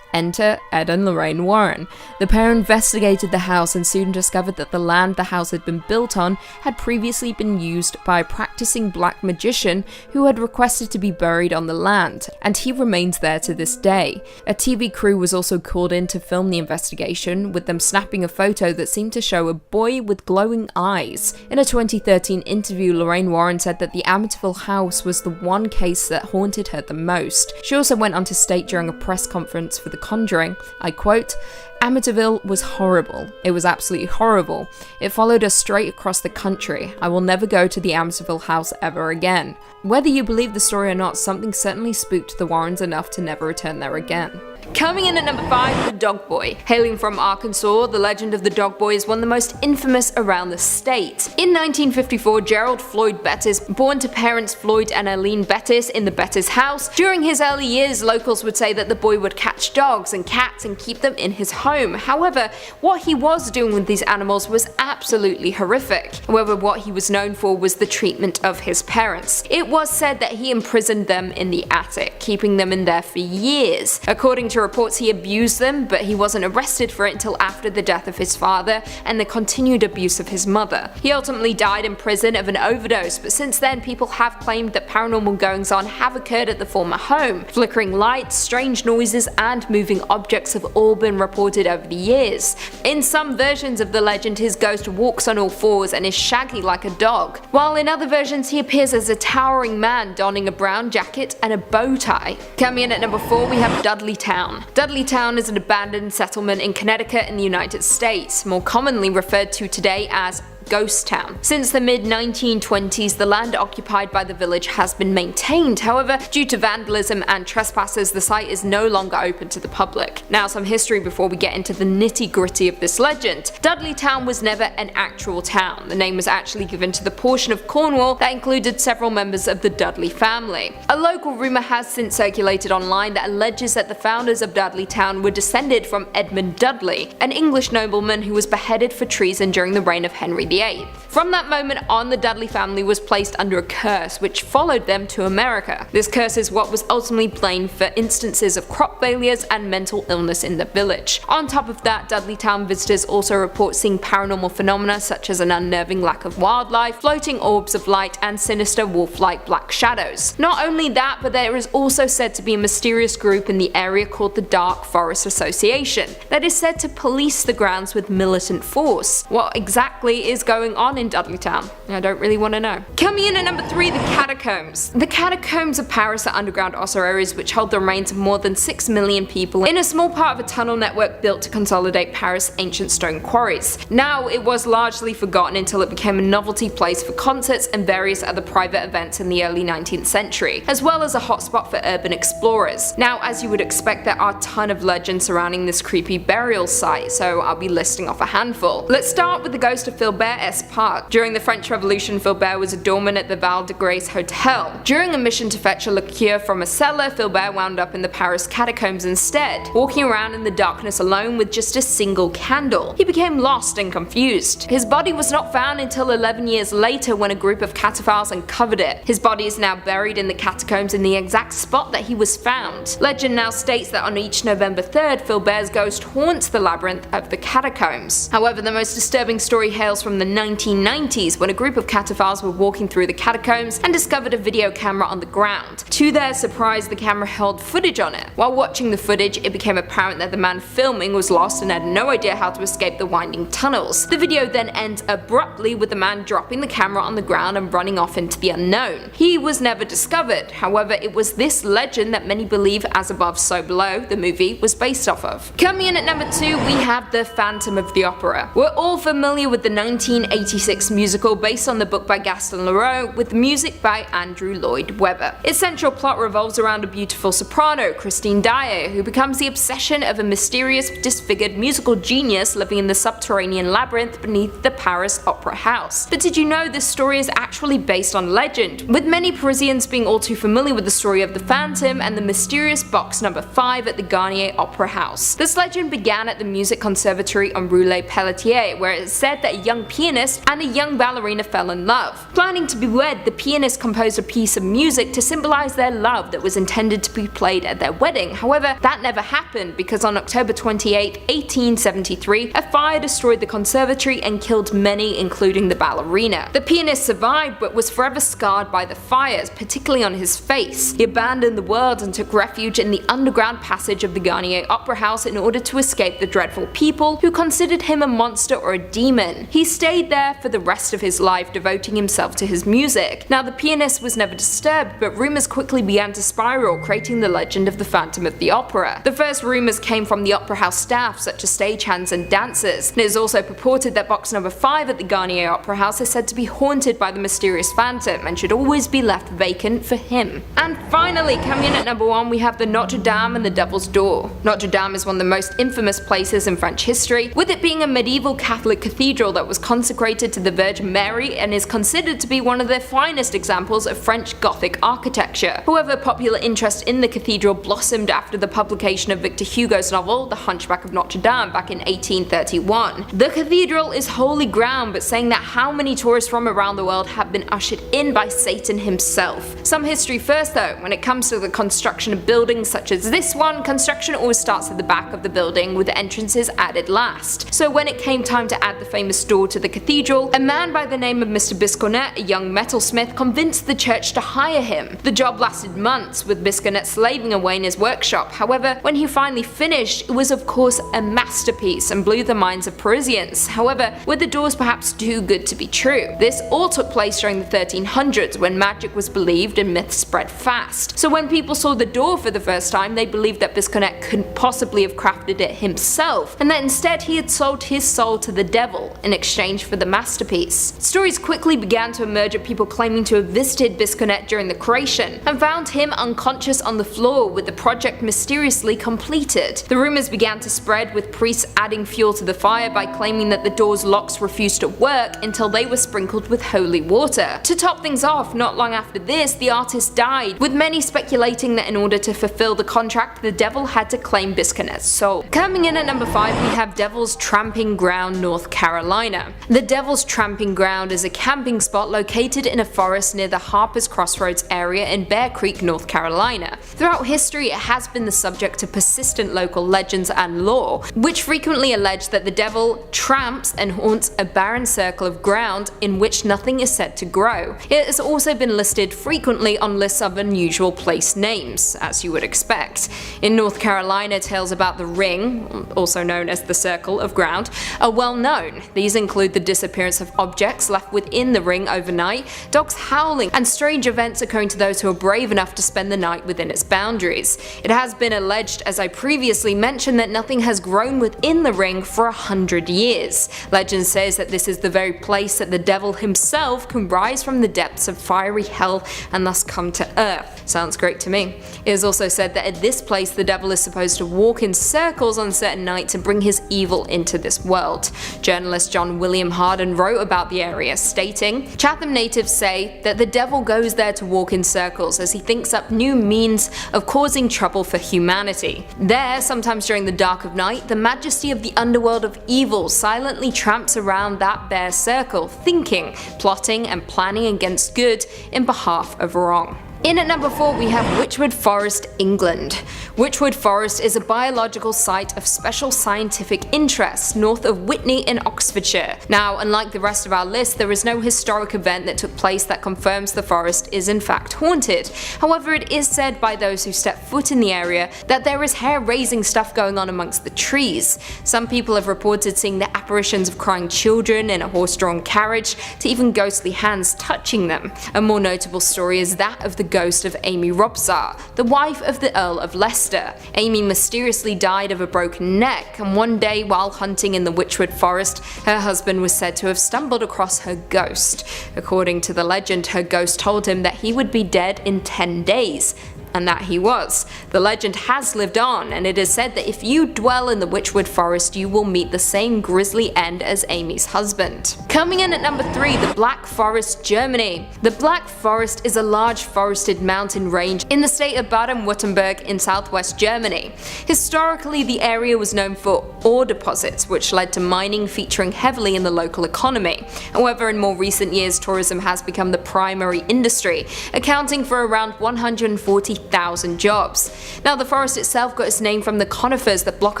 Enter Ed and Lorraine Warren. The pair investigated the house and soon discovered that the land the house had been built on had previously been used by a practicing black magician who had requested to be buried on the land, and he remains there to this day. A TV crew was also called in to film the investigation, with them snapping a photo that seemed to show a boy with glowing eyes. In a 2013 interview, Lorraine Warren said that the Amityville house was the one case that haunted her the most. She also went on to state during a press conference for The Conjuring, I quote, Amityville was horrible. It was absolutely horrible. It followed us straight across the country. I will never go to the Amityville house ever again. Whether you believe the story or not, something certainly spooked the Warrens enough to never return there again. Coming in at number 5, the Dog Boy. Hailing from Arkansas, the legend of the Dog Boy is one of the most infamous around the state. In 1954, Gerald Floyd Bettis, born to parents Floyd and Eileen Bettis in the Bettis house, during his early years, locals would say that the boy would catch dogs and cats and keep them in his home. However, what he was doing with these animals was absolutely horrific. However, what he was known for was the treatment of his parents. It was said that he imprisoned them in the attic, keeping them in there for years. According to reports, he abused them, but he wasn't arrested for it until after the death of his father and the continued abuse of his mother. He ultimately died in prison of an overdose, but since then people have claimed that paranormal goings-on have occurred at the former home. Flickering lights, strange noises, and moving objects have all been reported over the years. In some versions of the legend, his ghost walks on all fours and is shaggy like a dog, while in other versions he appears as a towering man donning a brown jacket and a bow tie. Coming in at number 4, we have Dudley Town. Dudley Town is an abandoned settlement in Connecticut in the United States, more commonly referred to today as ghost town. Since the mid-1920s, the land occupied by the village has been maintained. However, due to vandalism and trespassers, the site is no longer open to the public. Now, some history before we get into the nitty-gritty of this legend. Dudley Town was never an actual town. The name was actually given to the portion of Cornwall that included several members of the Dudley family. A local rumour has since circulated online that alleges that the founders of Dudley Town were descended from Edmund Dudley, an English nobleman who was beheaded for treason during the reign of Henry VIII. From that moment on, the Dudley family was placed under a curse which followed them to America. This curse is what was ultimately blamed for instances of crop failures and mental illness in the village. On top of that, Dudley Town visitors also report seeing paranormal phenomena such as an unnerving lack of wildlife, floating orbs of light, and sinister wolf-like black shadows. Not only that, but there is also said to be a mysterious group in the area called the Dark Forest Association that is said to police the grounds with militant force. What exactly is going on in Dudley Town? I don't really want to know. Coming in at number 3, the Catacombs. The Catacombs of Paris are underground ossuaries which hold the remains of more than 6 million people in a small part of a tunnel network built to consolidate Paris' ancient stone quarries. Now, it was largely forgotten until it became a novelty place for concerts and various other private events in the early 19th century, as well as a hotspot for urban explorers. Now, as you would expect, there are a ton of legends surrounding this creepy burial site, so I'll be listing off a handful. Let's start with the ghost of Philbert Espard. During the French Revolution, Philbert was a doorman at the Val de Grace Hotel. During a mission to fetch a liqueur from a cellar, Philbert wound up in the Paris catacombs instead, walking around in the darkness alone with just a single candle. He became lost and confused. His body was not found until 11 years later when a group of cataphiles uncovered it. His body is now buried in the catacombs in the exact spot that he was found. Legend now states that on each November 3rd, Philbert's ghost haunts the labyrinth of the catacombs. However, the most disturbing story hails from the 1990s when a group of cataphiles were walking through the catacombs and discovered a video camera on the ground. To their surprise, the camera held footage on it. While watching the footage, it became apparent that the man filming was lost and had no idea how to escape the winding tunnels. The video then ends abruptly with the man dropping the camera on the ground and running off into the unknown. He was never discovered. However, it was this legend that many believe As Above, So Below, the movie, was based off of. Coming in at number 2, we have The Phantom of the Opera. We're all familiar with the 1986 musical based on the book by Gaston Leroux, with music by Andrew Lloyd Webber. Its central plot revolves around a beautiful soprano, Christine Daae, who becomes the obsession of a mysterious, disfigured musical genius living in the subterranean labyrinth beneath the Paris Opera House. But did you know this story is actually based on legend, with many Parisians being all too familiar with the story of the Phantom and the mysterious box number 5 at the Garnier Opera House. This legend began at the Music Conservatory on Rue Les Pelletiers, where it is said that a young pianist and a young ballerina fell in love. Planning to be wed, the pianist composed a piece of music to symbolize their love that was intended to be played at their wedding. However, that never happened because on October 28, 1873, a fire destroyed the conservatory and killed many, including the ballerina. The pianist survived but was forever scarred by the fires, particularly on his face. He abandoned the world and took refuge in the underground passage of the Garnier Opera House in order to escape the dreadful people who considered him a monster or a demon. He stayed there for the rest of his life, devoting himself to his music. Now, the pianist was never disturbed, but rumors quickly began to spiral, creating the legend of the Phantom of the Opera. The first rumors came from the opera house staff, such as stagehands and dancers. And it is also purported that box number 5 at the Garnier Opera House is said to be haunted by the mysterious Phantom and should always be left vacant for him. And finally, coming in at number 1, we have the Notre Dame and the Devil's Door. Notre Dame is one of the most infamous places in French history, with it being a medieval Catholic cathedral that was consecrated to the Virgin Mary and is considered to be one of the finest examples of French Gothic architecture. However, popular interest in the cathedral blossomed after the publication of Victor Hugo's novel, The Hunchback of Notre Dame, back in 1831. The cathedral is holy ground, but saying that how many tourists from around the world have been ushered in by Satan himself. Some history first though. When it comes to the construction of buildings such as this one, construction always starts at the back of the building, with entrances added last. So when it came time to add the famous door to the cathedral, a man by the name of Mr. Biscornet, a young metalsmith, convinced the church to hire him. The job lasted months, with Biscornet slaving away in his workshop. However, when he finally finished, it was of course a masterpiece and blew the minds of Parisians. However, were the doors perhaps too good to be true? This all took place during the 1300s, when magic was believed and myths spread fast. So when people saw the door for the first time, they believed that Biscornet couldn't possibly have crafted it himself, and that instead he had sold his soul to the devil in exchange for the masterpiece. masterpiece. Stories quickly began to emerge of people claiming to have visited Bisconet during the creation and found him unconscious on the floor with the project mysteriously completed. The rumors began to spread, with priests adding fuel to the fire by claiming that the door's locks refused to work until they were sprinkled with holy water. To top things off, not long after this, the artist died, with many speculating that in order to fulfill the contract, the devil had to claim Bisconet's soul. Coming in at number 5, we have Devil's Tramping Ground, North Carolina. The Devil's Tramping Ground is a camping spot located in a forest near the Harper's Crossroads area in Bear Creek, North Carolina. Throughout history, it has been the subject of persistent local legends and lore, which frequently allege that the devil tramps and haunts a barren circle of ground in which nothing is said to grow. It has also been listed frequently on lists of unusual place names, as you would expect. In North Carolina, tales about the ring, also known as the circle of ground, are well known. These include the disappearance of objects left within the ring overnight, dogs howling, and strange events occurring to those who are brave enough to spend the night within its boundaries. It has been alleged, as I previously mentioned, that nothing has grown within the ring for 100 years. Legend says that this is the very place that the devil himself can rise from the depths of fiery hell and thus come to earth. Sounds great to me. It is also said that at this place the devil is supposed to walk in circles on certain nights and bring his evil into this world. Journalist John William Harden wrote about the area, stating, "Chatham natives say that the devil goes there to walk in circles as he thinks up new means of causing trouble for humanity. There, sometimes during the dark of night, the majesty of the underworld of evil silently tramps around that bare circle, thinking, plotting and planning against good in behalf of wrong." In at number 4, we have Witchwood Forest, England. Witchwood Forest is a biological site of special scientific interest north of Witney in Oxfordshire. Now, unlike the rest of our list, there is no historic event that took place that confirms the forest is in fact haunted. However, it is said by those who step foot in the area that there is hair-raising stuff going on amongst the trees. Some people have reported seeing the apparitions of crying children in a horse-drawn carriage, to even ghostly hands touching them. A more notable story is that of the ghost of Amy Robsart, the wife of the Earl of Leicester. Amy mysteriously died of a broken neck, and one day while hunting in the Witchwood Forest, her husband was said to have stumbled across her ghost. According to the legend, her ghost told him that he would be dead in 10 days. And that he was. The legend has lived on, and it is said that if you dwell in the Witchwood Forest, you will meet the same grisly end as Amy's husband. Coming in at number 3, the Black Forest, Germany. The Black Forest is a large forested mountain range in the state of Baden-Württemberg in southwest Germany. Historically, the area was known for ore deposits, which led to mining featuring heavily in the local economy. However, in more recent years, tourism has become the primary industry, accounting for around 140,000 jobs. Now, the forest itself got its name from the conifers that block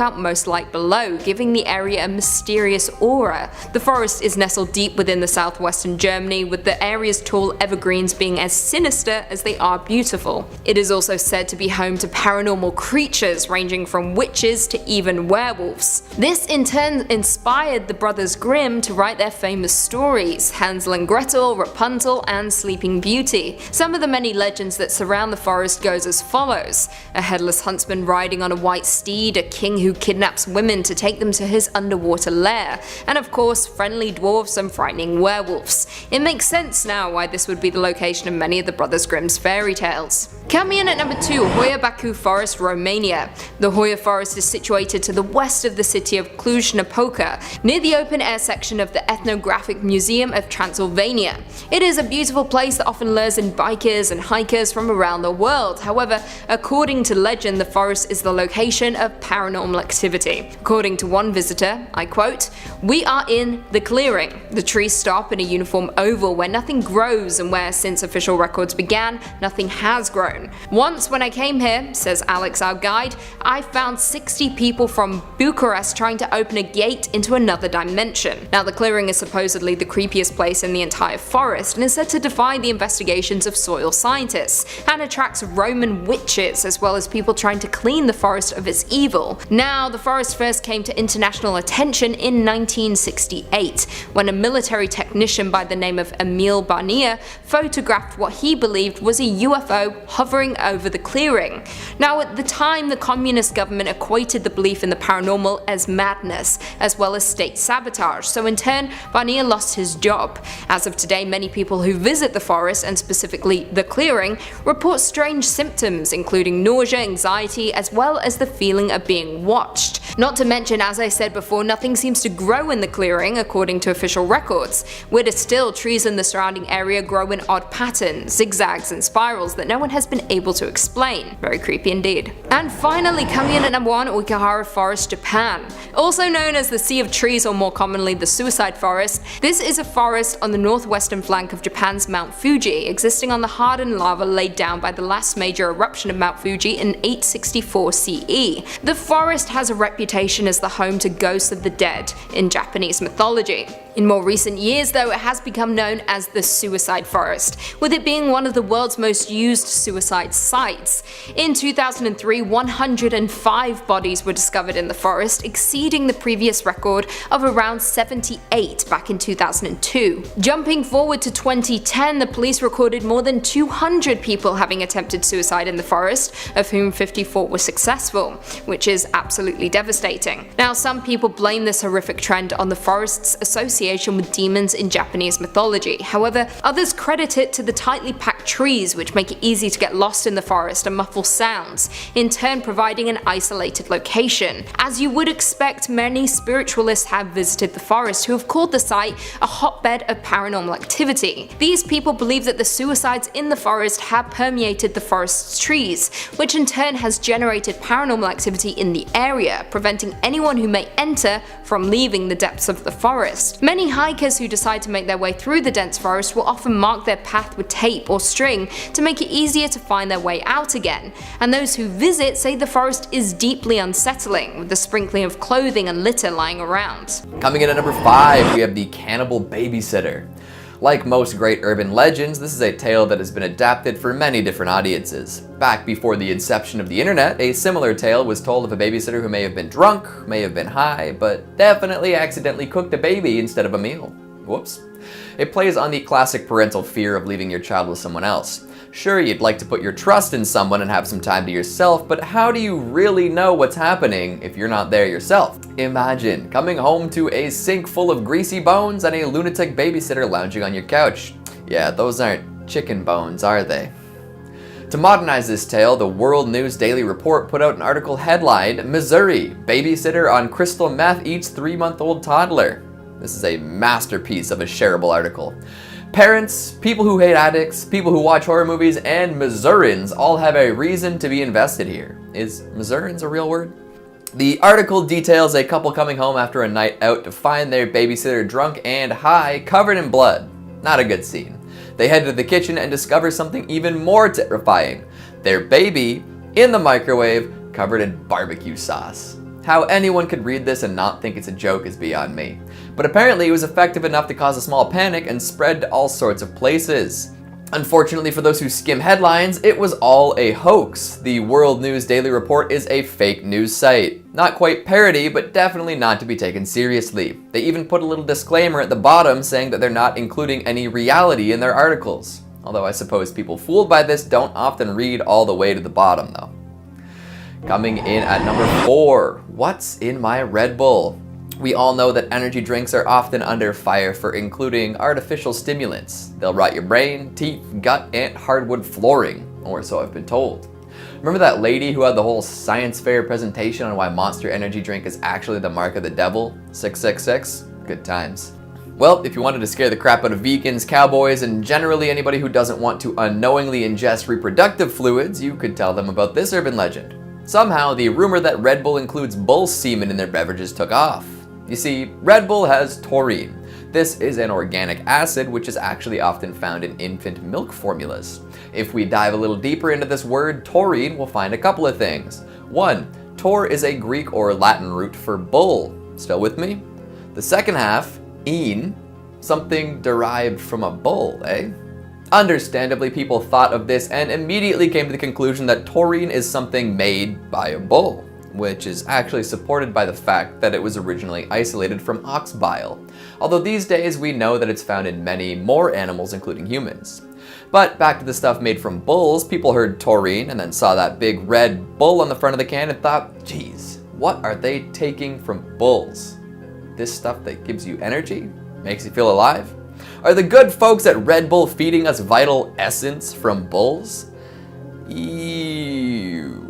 out most light below, giving the area a mysterious aura. The forest is nestled deep within the southwestern Germany, with the area's tall evergreens being as sinister as they are beautiful. It is also said to be home to paranormal creatures ranging from witches to even werewolves. This in turn inspired the Brothers Grimm to write their famous stories, Hansel and Gretel, Rapunzel and Sleeping Beauty. Some of the many legends that surround the forest goes as follows: a headless huntsman riding on a white steed, a king who kidnaps women to take them to his underwater lair, and of course friendly dwarfs and frightening werewolves. It makes sense now why this would be the location of many of the Brothers Grimm's fairy tales. Coming in at number 2, Hoia Baku Forest, Romania. The Hoia Forest is situated to the west of the city of Cluj-Napoca, near the open-air section of the Ethnographic Museum of Transylvania. It is a beautiful place that often lures in bikers and hikers from around the world. However, according to legend, the forest is the location of paranormal activity. According to one visitor, I quote, "We are in the clearing. The trees stop in a uniform oval where nothing grows and where, since official records began, nothing has grown. Once when I came here," says Alex, our guide, "I found 60 people from Bucharest trying to open a gate into another dimension." Now, the clearing is supposedly the creepiest place in the entire forest and is said to defy the investigations of soil scientists, and attracts Roman witches, as well as people trying to clean the forest of its evil. Now, the forest first came to international attention in 1968, when a military technician by the name of Emil Barnier photographed what he believed was a UFO hovering over the clearing. Now, at the time, the communist government equated the belief in the paranormal as madness, as well as state sabotage, so in turn, Barnier lost his job. As of today, many people who visit the forest, and specifically the clearing, report strange symptoms, including nausea, anxiety, as well as the feeling of being watched. Not to mention, as I said before, nothing seems to grow in the clearing, according to official records. Weirder still, trees in the surrounding area grow in odd patterns, zigzags and spirals that no one has been able to explain. Very creepy indeed. And finally, coming in at number 1, Uekihara Forest, Japan. Also known as the Sea of Trees, or more commonly the Suicide Forest, this is a forest on the northwestern flank of Japan's Mount Fuji, existing on the hardened lava laid down by the last major eruption of Mount Fuji in 864 CE. The forest has a reputation as the home to ghosts of the dead in Japanese mythology. In more recent years, though, it has become known as the Suicide Forest, with it being one of the world's most used suicide sites. In 2003, 105 bodies were discovered in the forest, exceeding the previous record of around 78 back in 2002. Jumping forward to 2010, the police recorded more than 200 people having attempted suicide in the forest, of whom 54 were successful, which is absolutely devastating. Now, some people blame this horrific trend on the forest's association with demons in Japanese mythology. However, others credit it to the tightly packed trees, which make it easy to get lost in the forest and muffle sounds, in turn providing an isolated location. As you would expect, many spiritualists have visited the forest who have called the site a hotbed of paranormal activity. These people believe that the suicides in the forest have permeated the forest's trees, which in turn has generated paranormal activity in the area, preventing anyone who may enter from leaving the depths of the forest. Many hikers who decide to make their way through the dense forest will often mark their path with tape or string to make it easier to find their way out again, and those who visit say the forest is deeply unsettling, with the sprinkling of clothing and litter lying around. Coming in at number 5, we have the Cannibal Babysitter. Like most great urban legends, this is a tale that has been adapted for many different audiences. Back before the inception of the internet, a similar tale was told of a babysitter who may have been drunk, may have been high, but definitely accidentally cooked a baby instead of a meal. Whoops. It plays on the classic parental fear of leaving your child with someone else. Sure, you'd like to put your trust in someone and have some time to yourself, but how do you really know what's happening if you're not there yourself? Imagine coming home to a sink full of greasy bones and a lunatic babysitter lounging on your couch. Yeah, those aren't chicken bones, are they? To modernize this tale, the World News Daily Report put out an article headlined, "Missouri, Babysitter on Crystal Meth Eats 3-month-old Toddler." This is a masterpiece of a shareable article. Parents, people who hate addicts, people who watch horror movies, and Missourians all have a reason to be invested here. Is Missourians a real word? The article details a couple coming home after a night out to find their babysitter drunk and high, covered in blood. Not a good scene. They head to the kitchen and discover something even more terrifying. Their baby in the microwave, covered in barbecue sauce. How anyone could read this and not think it's a joke is beyond me. But apparently it was effective enough to cause a small panic and spread to all sorts of places. Unfortunately for those who skim headlines, it was all a hoax. The World News Daily Report is a fake news site. Not quite parody, but definitely not to be taken seriously. They even put a little disclaimer at the bottom saying that they're not including any reality in their articles. Although I suppose people fooled by this don't often read all the way to the bottom though. Coming in at number 4, what's in my Red Bull? We all know that energy drinks are often under fire for including artificial stimulants. They'll rot your brain, teeth, gut, and hardwood flooring, or so I've been told. Remember that lady who had the whole science fair presentation on why Monster Energy drink is actually the mark of the devil? 666? Good times. Well, if you wanted to scare the crap out of vegans, cowboys, and generally anybody who doesn't want to unknowingly ingest reproductive fluids, you could tell them about this urban legend. Somehow, the rumor that Red Bull includes bull semen in their beverages took off. You see, Red Bull has taurine. This is an organic acid which is actually often found in infant milk formulas. If we dive a little deeper into this word, taurine, we'll find a couple of things. 1, tor is a Greek or Latin root for bull. Still with me? The second half, "ine," something derived from a bull, eh? Understandably, people thought of this and immediately came to the conclusion that taurine is something made by a bull, which is actually supported by the fact that it was originally isolated from ox bile, although these days we know that it's found in many more animals, including humans. But back to the stuff made from bulls, people heard taurine and then saw that big red bull on the front of the can and thought, geez, what are they taking from bulls? This stuff that gives you energy? Makes you feel alive? Are the good folks at Red Bull feeding us vital essence from bulls? Ew.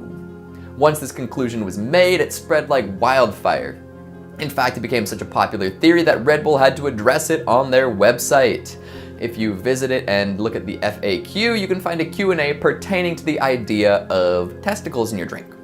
Once this conclusion was made, it spread like wildfire. In fact, it became such a popular theory that Red Bull had to address it on their website. If you visit it and look at the FAQ, you can find a Q&A pertaining to the idea of testicles in your drink.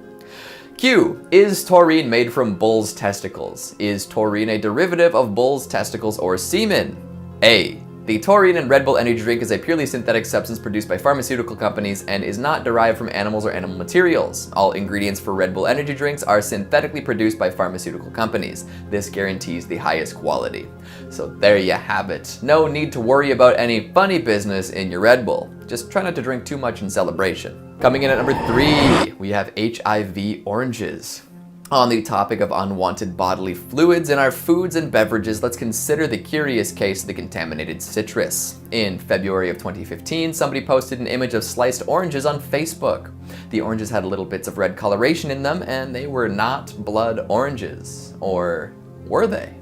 Q. Is taurine made from bull's testicles? Is taurine a derivative of bull's testicles or semen? A. The taurine in Red Bull energy drink is a purely synthetic substance produced by pharmaceutical companies and is not derived from animals or animal materials. All ingredients for Red Bull energy drinks are synthetically produced by pharmaceutical companies. This guarantees the highest quality. So there you have it. No need to worry about any funny business in your Red Bull. Just try not to drink too much in celebration. Coming in at number 3, we have HIV Oranges. On the topic of unwanted bodily fluids in our foods and beverages, let's consider the curious case of the contaminated citrus. In February of 2015, somebody posted an image of sliced oranges on Facebook. The oranges had little bits of red coloration in them, and they were not blood oranges. Or were they?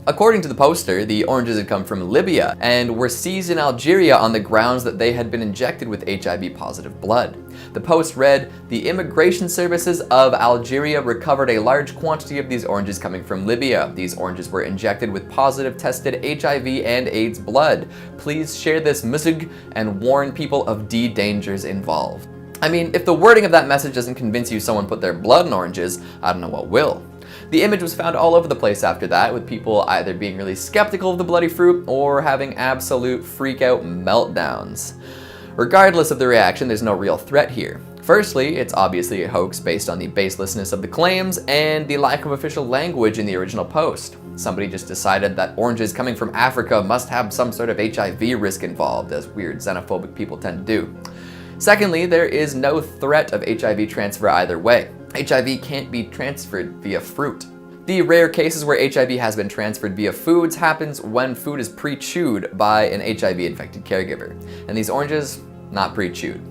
According to the poster, the oranges had come from Libya and were seized in Algeria on the grounds that they had been injected with HIV-positive blood. The post read, "The immigration services of Algeria recovered a large quantity of these oranges coming from Libya. These oranges were injected with positive tested HIV and AIDS blood. Please share this message and warn people of the dangers involved." I mean, if the wording of that message doesn't convince you someone put their blood in oranges, I don't know what will. The image was found all over the place after that, with people either being really skeptical of the bloody fruit or having absolute freak-out meltdowns. Regardless of the reaction, there's no real threat here. Firstly, it's obviously a hoax based on the baselessness of the claims and the lack of official language in the original post. Somebody just decided that oranges coming from Africa must have some sort of HIV risk involved, as weird xenophobic people tend to do. Secondly, there is no threat of HIV transfer either way. HIV can't be transferred via fruit. The rare cases where HIV has been transferred via foods happens when food is pre-chewed by an HIV-infected caregiver. And these oranges, not pre-chewed.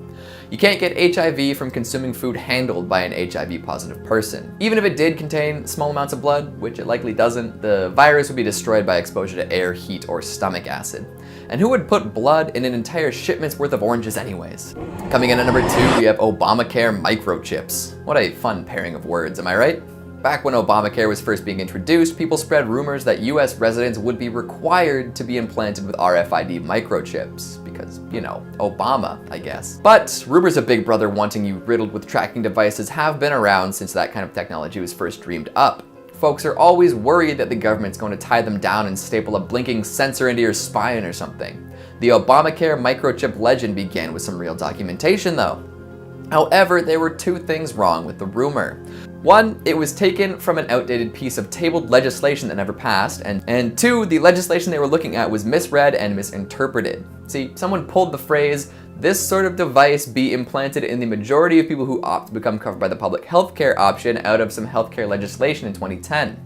You can't get HIV from consuming food handled by an HIV-positive person. Even if it did contain small amounts of blood, which it likely doesn't, the virus would be destroyed by exposure to air, heat, or stomach acid. And who would put blood in an entire shipment's worth of oranges anyways? Coming in at number 2, we have Obamacare Microchips. What a fun pairing of words, am I right? Back when Obamacare was first being introduced, people spread rumors that US residents would be required to be implanted with RFID microchips. Because, you know, Obama, I guess. But rumors of Big Brother wanting you riddled with tracking devices have been around since that kind of technology was first dreamed up. Folks are always worried that the government's going to tie them down and staple a blinking sensor into your spine or something. The Obamacare microchip legend began with some real documentation though. However, there were two things wrong with the rumor. One, it was taken from an outdated piece of tabled legislation that never passed, and two, the legislation they were looking at was misread and misinterpreted. See, someone pulled the phrase, "This sort of device be implanted in the majority of people who opt to become covered by the public healthcare option" out of some healthcare legislation in 2010.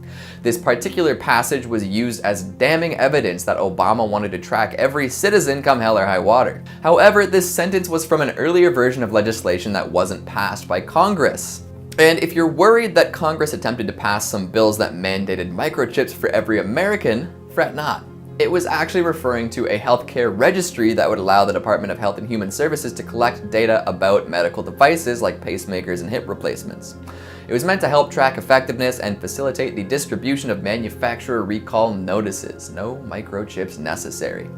This particular passage was used as damning evidence that Obama wanted to track every citizen come hell or high water. However, this sentence was from an earlier version of legislation that wasn't passed by Congress. And if you're worried that Congress attempted to pass some bills that mandated microchips for every American, fret not. It was actually referring to a healthcare registry that would allow the Department of Health and Human Services to collect data about medical devices like pacemakers and hip replacements. It was meant to help track effectiveness and facilitate the distribution of manufacturer recall notices. No microchips necessary.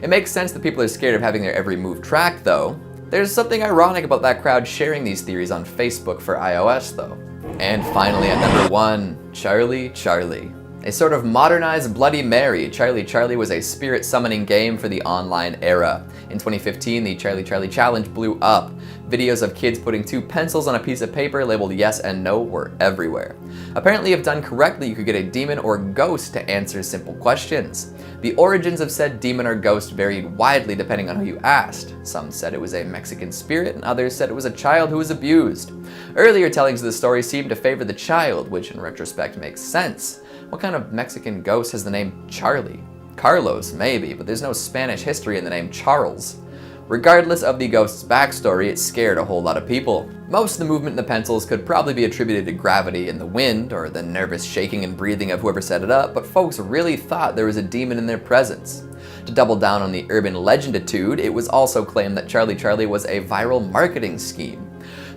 It makes sense that people are scared of having their every move tracked though. There's something ironic about that crowd sharing these theories on Facebook for iOS though. And finally at number 1, Charlie. A sort of modernized Bloody Mary, Charlie Charlie was a spirit summoning game for the online era. In 2015, the Charlie Charlie Challenge blew up. Videos of kids putting 2 pencils on a piece of paper labeled yes and no were everywhere. Apparently, if done correctly, you could get a demon or ghost to answer simple questions. The origins of said demon or ghost varied widely depending on who you asked. Some said it was a Mexican spirit, and others said it was a child who was abused. Earlier tellings of the story seemed to favor the child, which in retrospect makes sense. What kind of Mexican ghost has the name Charlie? Carlos, maybe, but there's no Spanish history in the name Charles. Regardless of the ghost's backstory, it scared a whole lot of people. Most of the movement in the pencils could probably be attributed to gravity in the wind, or the nervous shaking and breathing of whoever set it up, but folks really thought there was a demon in their presence. To double down on the urban legenditude, it was also claimed that Charlie Charlie was a viral marketing scheme.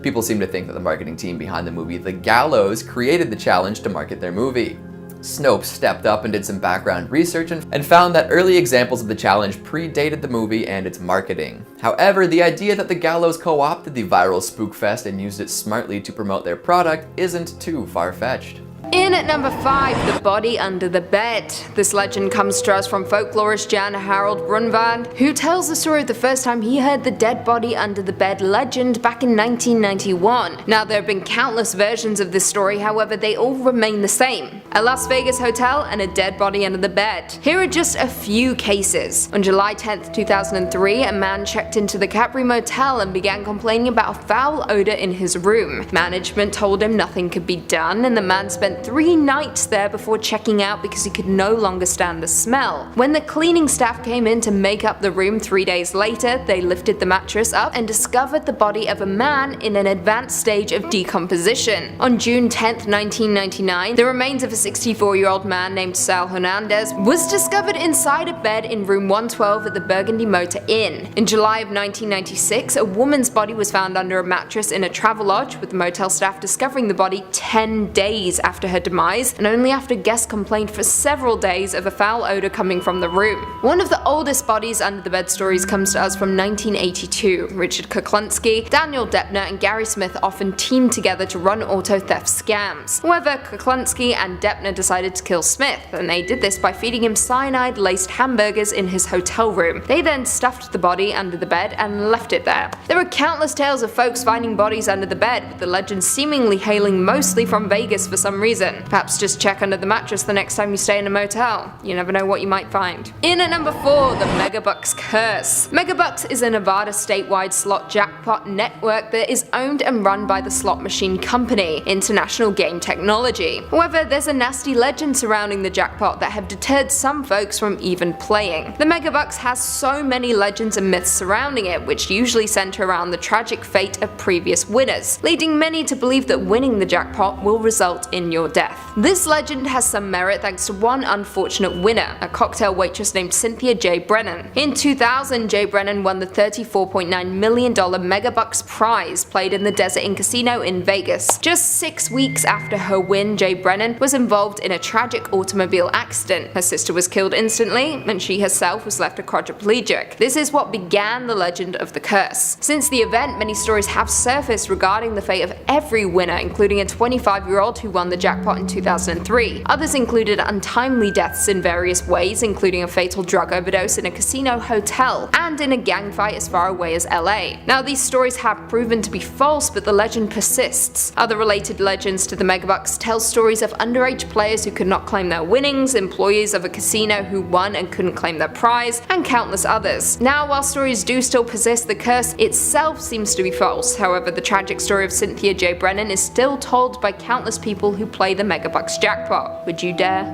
People seem to think that the marketing team behind the movie The Gallows created the challenge to market their movie. Snopes stepped up and did some background research and found that early examples of the challenge predated the movie and its marketing. However, the idea that the Gallows co-opted the viral spookfest and used it smartly to promote their product isn't too far-fetched. In at number 5, the body under the bed. This legend comes to us from folklorist Jan Harold Brunvand, who tells the story of the first time he heard the dead body under the bed legend back in 1991. Now, there have been countless versions of this story, however they all remain the same. A Las Vegas hotel and a dead body under the bed. Here are just a few cases. On July 10th, 2003, a man checked into the Capri Motel and began complaining about a foul odor in his room. Management told him nothing could be done, and the man spent 3 nights there before checking out because he could no longer stand the smell. When the cleaning staff came in to make up the room 3 days later, they lifted the mattress up and discovered the body of a man in an advanced stage of decomposition. On June 10th, 1999, the remains of a 64-year-old man named Sal Hernandez was discovered inside a bed in room 112 at the Burgundy Motor Inn. In July of 1996, a woman's body was found under a mattress in a Travelodge, with the motel staff discovering the body 10 days after her demise, and only after guests complained for several days of a foul odor coming from the room. One of the oldest bodies under the bed stories comes to us from 1982. Richard Kuklinski, Daniel Deppner, and Gary Smith often teamed together to run auto theft scams. However, Kuklinski and Deppner decided to kill Smith, and they did this by feeding him cyanide-laced hamburgers in his hotel room. They then stuffed the body under the bed and left it there. There are countless tales of folks finding bodies under the bed, with the legend seemingly hailing mostly from Vegas for some reason. Perhaps just check under the mattress the next time you stay in a motel. You never know what you might find. In at number 4, the Megabucks Curse. Megabucks is a Nevada statewide slot jackpot network that is owned and run by the slot machine company, International Game Technology. However, there's a nasty legend surrounding the jackpot that have deterred some folks from even playing. The Megabucks has so many legends and myths surrounding it, which usually center around the tragic fate of previous winners, leading many to believe that winning the jackpot will result in your death. This legend has some merit thanks to one unfortunate winner, a cocktail waitress named Cynthia J. Brennan. In 2000, J. Brennan won the $34.9 million Megabucks prize played in the Desert Inn Casino in Vegas. Just 6 weeks after her win, J. Brennan was involved in a tragic automobile accident. Her sister was killed instantly, and she herself was left a quadriplegic. This is what began the legend of the curse. Since the event, many stories have surfaced regarding the fate of every winner, including a 25-year-old who won the jackpot in 2003. Others included untimely deaths in various ways, including a fatal drug overdose in a casino hotel and in a gang fight as far away as LA. Now, these stories have proven to be false, but the legend persists. Other related legends to the Megabucks tell stories of underage players who could not claim their winnings, employees of a casino who won and couldn't claim their prize, and countless others. Now, while stories do still persist, the curse itself seems to be false. However, the tragic story of Cynthia J. Brennan is still told by countless people who play the Megabucks jackpot. Would you dare?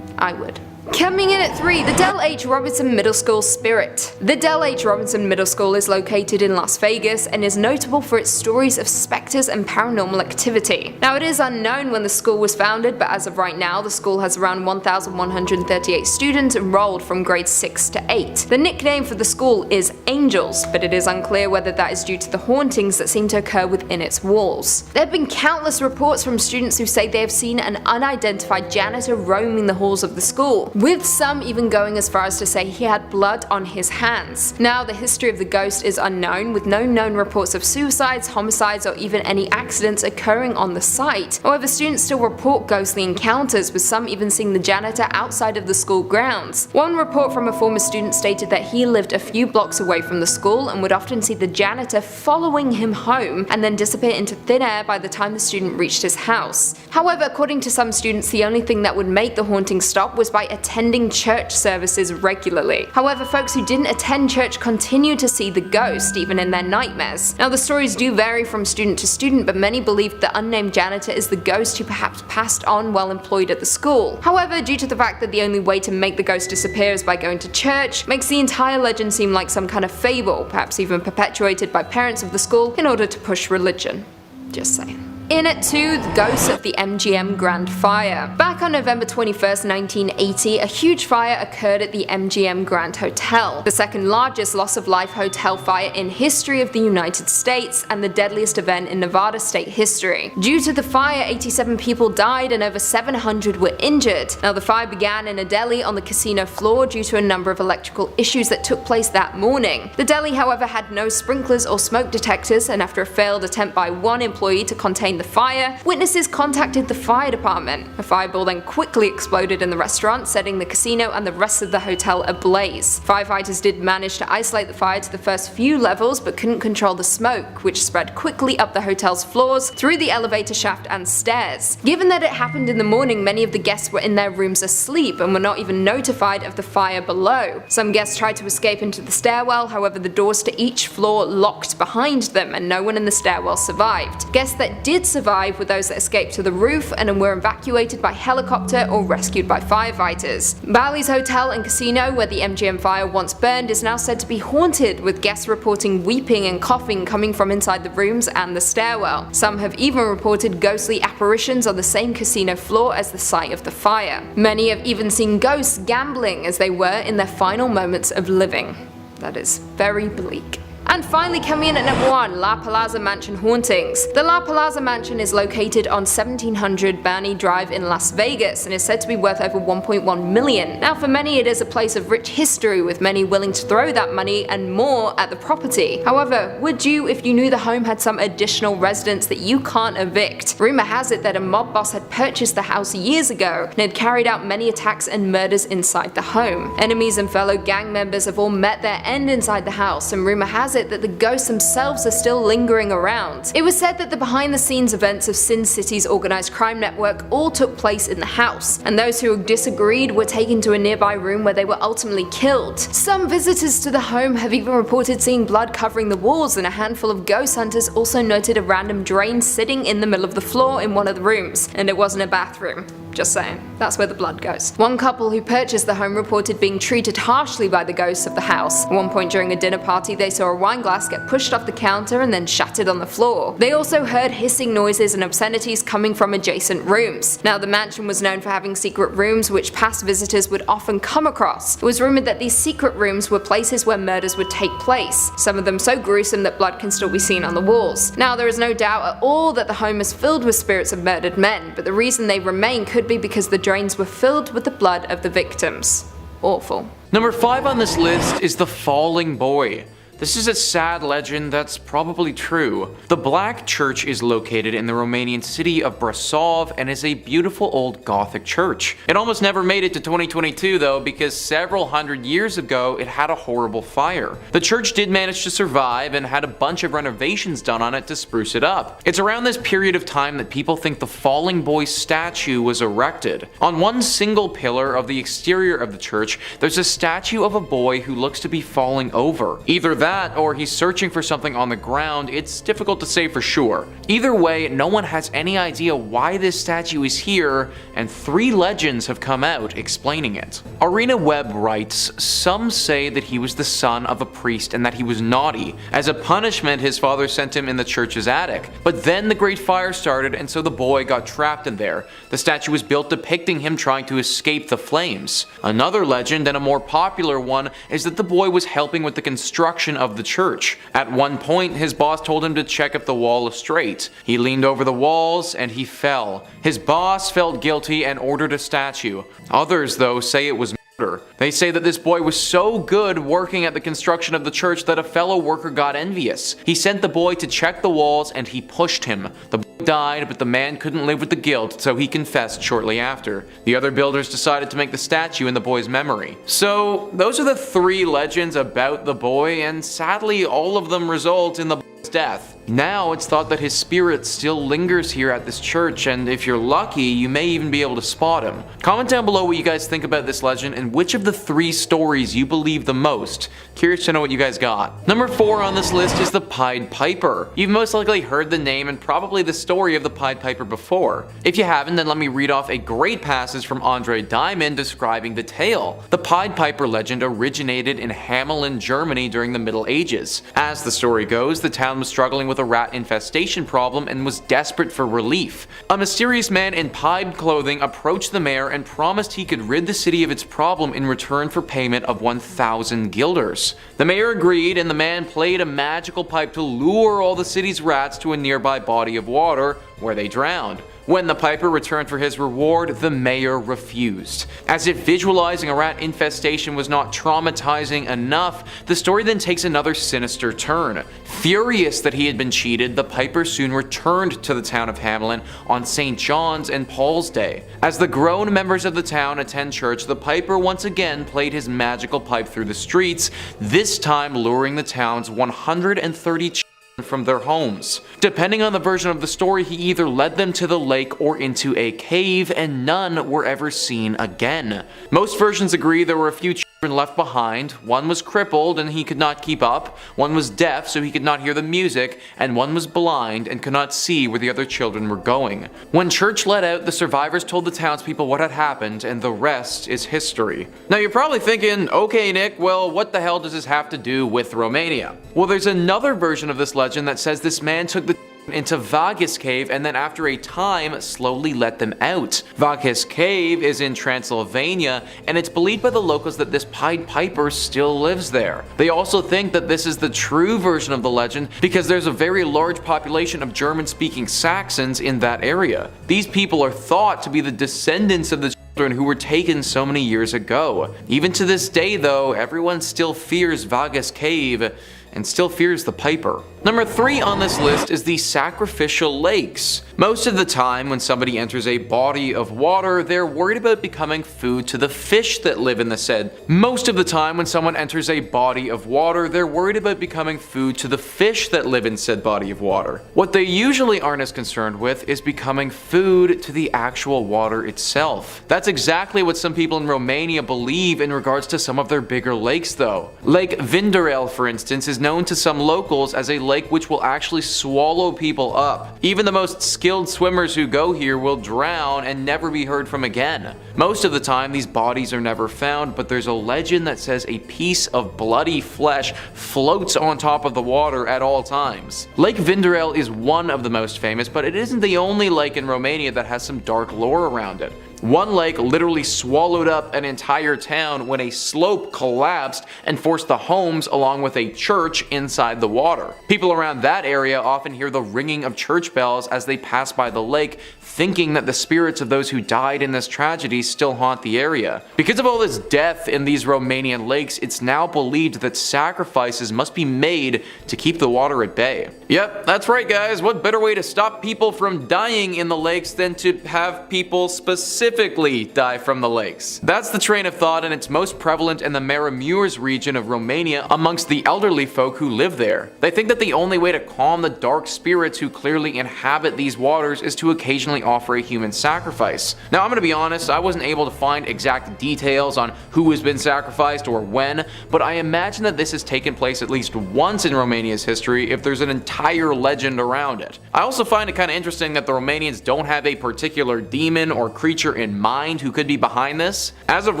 I would. Coming in at 3, the Dell H. Robertson Middle School Spirit. The Dell H. Robertson Middle School is located in Las Vegas and is notable for its stories of specters and paranormal activity. Now, it is unknown when the school was founded, but as of right now, the school has around 1,138 students enrolled from grades 6 to 8. The nickname for the school is Angels, but it is unclear whether that is due to the hauntings that seem to occur within its walls. There have been countless reports from students who say they have seen an unidentified janitor roaming the halls of the school. with some even going as far as to say he had blood on his hands. Now, the history of the ghost is unknown, with no known reports of suicides, homicides, or even any accidents occurring on the site. However, students still report ghostly encounters, with some even seeing the janitor outside of the school grounds. One report from a former student stated that he lived a few blocks away from the school and would often see the janitor following him home and then disappear into thin air by the time the student reached his house. However, according to some students, the only thing that would make the haunting stop was by attending church services regularly. However, folks who didn't attend church continued to see the ghost, even in their nightmares. Now, the stories do vary from student to student, but many believe the unnamed janitor is the ghost who perhaps passed on while employed at the school. However, due to the fact that the only way to make the ghost disappear is by going to church, makes the entire legend seem like some kind of fable, perhaps even perpetuated by parents of the school in order to push religion. Just saying. In at 2, the ghosts of the MGM Grand Fire. Back on November 21st, 1980, a huge fire occurred at the MGM Grand Hotel, the second largest loss of life hotel fire in history of the United States and the deadliest event in Nevada state history. Due to the fire, 87 people died and over 700 were injured. Now, the fire began in a deli on the casino floor due to a number of electrical issues that took place that morning. The deli, however, had no sprinklers or smoke detectors, and after a failed attempt by one employee to contain the fire, witnesses contacted the fire department. A fireball then quickly exploded in the restaurant, setting the casino and the rest of the hotel ablaze. Firefighters did manage to isolate the fire to the first few levels, but couldn't control the smoke, which spread quickly up the hotel's floors, through the elevator shaft and stairs. Given that it happened in the morning, many of the guests were in their rooms asleep and were not even notified of the fire below. Some guests tried to escape into the stairwell, however the doors to each floor locked behind them and no one in the stairwell survived. Guests that did survive were those that escaped to the roof and were evacuated by helicopter or rescued by firefighters. Bally's Hotel and Casino, where the MGM fire once burned, is now said to be haunted, with guests reporting weeping and coughing coming from inside the rooms and the stairwell. Some have even reported ghostly apparitions on the same casino floor as the site of the fire. Many have even seen ghosts gambling as they were in their final moments of living. That is very bleak. And finally, coming in at number 1, La Palazzo Mansion Hauntings. The La Palazzo Mansion is located on 1700 Burney Drive in Las Vegas and is said to be worth over $1.1 million. Now, for many it is a place of rich history, with many willing to throw that money and more at the property. However, would you if you knew the home had some additional residents that you can't evict? Rumor has it that a mob boss had purchased the house years ago and had carried out many attacks and murders inside the home. Enemies and fellow gang members have all met their end inside the house, and rumor has it that the ghosts themselves are still lingering around. It was said that the behind-the-scenes events of Sin City's organized crime network all took place in the house, and those who disagreed were taken to a nearby room where they were ultimately killed. Some visitors to the home have even reported seeing blood covering the walls, and a handful of ghost hunters also noted a random drain sitting in the middle of the floor in one of the rooms, and it wasn't a bathroom. Just saying, that's where the blood goes. One couple who purchased the home reported being treated harshly by the ghosts of the house. At one point during a dinner party, they saw a wine glass get pushed off the counter and then shattered on the floor. They also heard hissing noises and obscenities coming from adjacent rooms. Now, the mansion was known for having secret rooms which past visitors would often come across. It was rumored that these secret rooms were places where murders would take place, some of them so gruesome that blood can still be seen on the walls. Now, there is no doubt at all that the home is filled with spirits of murdered men, but the reason they remain could be because the drains were filled with the blood of the victims. Awful. Number 5 on this list is the Falling Boy. This is a sad legend that's probably true. The Black Church is located in the Romanian city of Brasov and is a beautiful old Gothic church. It almost never made it to 2022 though, because several hundred years ago it had a horrible fire. The church did manage to survive and had a bunch of renovations done on it to spruce it up. It's around this period of time that people think the Falling Boy statue was erected. On one single pillar of the exterior of the church, there's a statue of a boy who looks to be falling over. Either that or he's searching for something on the ground. It's difficult to say for sure. Either way, no one has any idea why this statue is here, and 3 legends have come out explaining it. Arena Webb writes, "Some say that he was the son of a priest and that he was naughty. As a punishment, his father sent him in the church's attic. But then the Great Fire started and so the boy got trapped in there. The statue was built depicting him trying to escape the flames." Another legend, and a more popular one, is that the boy was helping with the construction of the church. At one point, his boss told him to check if the wall is straight. He leaned over the walls and he fell. His boss felt guilty and ordered a statue. Others, though, say it was murder. They say that this boy was so good working at the construction of the church that a fellow worker got envious. He sent the boy to check the walls and he pushed him. The boy died, but the man couldn't live with the guilt, so he confessed shortly after. The other builders decided to make the statue in the boy's memory. So those are the 3 legends about the boy, and sadly all of them result in the boy's death. Now it's thought that his spirit still lingers here at this church, and if you're lucky, you may even be able to spot him. Comment down below what you guys think about this legend and which of the 3 stories you believe the most. Curious to know what you guys got. Number 4 on this list is the Pied Piper. You've most likely heard the name and probably the story of the Pied Piper before. If you haven't, then let me read off a great passage from Andre Diamond describing the tale. The Pied Piper legend originated in Hamelin, Germany during the Middle Ages. As the story goes, the town was struggling with a rat infestation problem and was desperate for relief. A mysterious man in pied clothing approached the mayor and promised he could rid the city of its problem in return for payment of 1,000 guilders. The mayor agreed, and the man played a magical pipe to lure all the city's rats to a nearby body of water where they drowned. When the piper returned for his reward, the mayor refused. As if visualizing a rat infestation was not traumatizing enough, the story then takes another sinister turn. Furious that he had been cheated, the piper soon returned to the town of Hamelin on St. John's and Paul's Day. As the grown members of the town attend church, the piper once again played his magical pipe through the streets, this time luring the town's 130 children from their homes. Depending on the version of the story, he either led them to the lake or into a cave, and none were ever seen again. Most versions agree there were a few children left behind. One was crippled and he could not keep up, one was deaf so he could not hear the music, and one was blind and could not see where the other children were going. When church let out, the survivors told the townspeople what had happened, and the rest is history. Now you're probably thinking, okay Nick, well what the hell does this have to do with Romania? Well, there's another version of this legend that says this man took the into Vagis Cave and then after a time slowly let them out. Vagis Cave is in Transylvania, and it's believed by the locals that this Pied Piper still lives there. They also think that this is the true version of the legend because there's a very large population of German-speaking Saxons in that area. These people are thought to be the descendants of the children who were taken so many years ago. Even to this day though, everyone still fears Vagis Cave and still fears the Piper. Number 3 on this list is the sacrificial lakes. Most of the time when somebody enters a body of water, they're worried about becoming food to the fish that live in the said. Most of the time when someone enters a body of water, they're worried about becoming food to the fish that live in said body of water. What they usually aren't as concerned with is becoming food to the actual water itself. That's exactly what some people in Romania believe in regards to some of their bigger lakes though. Lake Vinderel, for instance, is known to some locals as a lake which will actually swallow people up. Even the most skilled swimmers who go here will drown and never be heard from again. Most of the time these bodies are never found, but there's a legend that says a piece of bloody flesh floats on top of the water at all times. Lake Vinderel is one of the most famous, but it isn't the only lake in Romania that has some dark lore around it. One lake literally swallowed up an entire town when a slope collapsed and forced the homes along with a church inside the water. People around that area often hear the ringing of church bells as they pass by the lake, thinking that the spirits of those who died in this tragedy still haunt the area. Because of all this death in these Romanian lakes, it's now believed that sacrifices must be made to keep the water at bay. Yep, that's right guys, what better way to stop people from dying in the lakes than to have people specifically die from the lakes? That's the train of thought, and it's most prevalent in the Maramureș region of Romania amongst the elderly folk who live there. They think that the only way to calm the dark spirits who clearly inhabit these waters is to occasionally offer a human sacrifice. Now I'm gonna be honest, I wasn't able to find exact details on who has been sacrificed or when, but I imagine that this has taken place at least once in Romania's history if there's an entire legend around it. I also find it kind of interesting that the Romanians don't have a particular demon or creature in mind who could be behind this. As of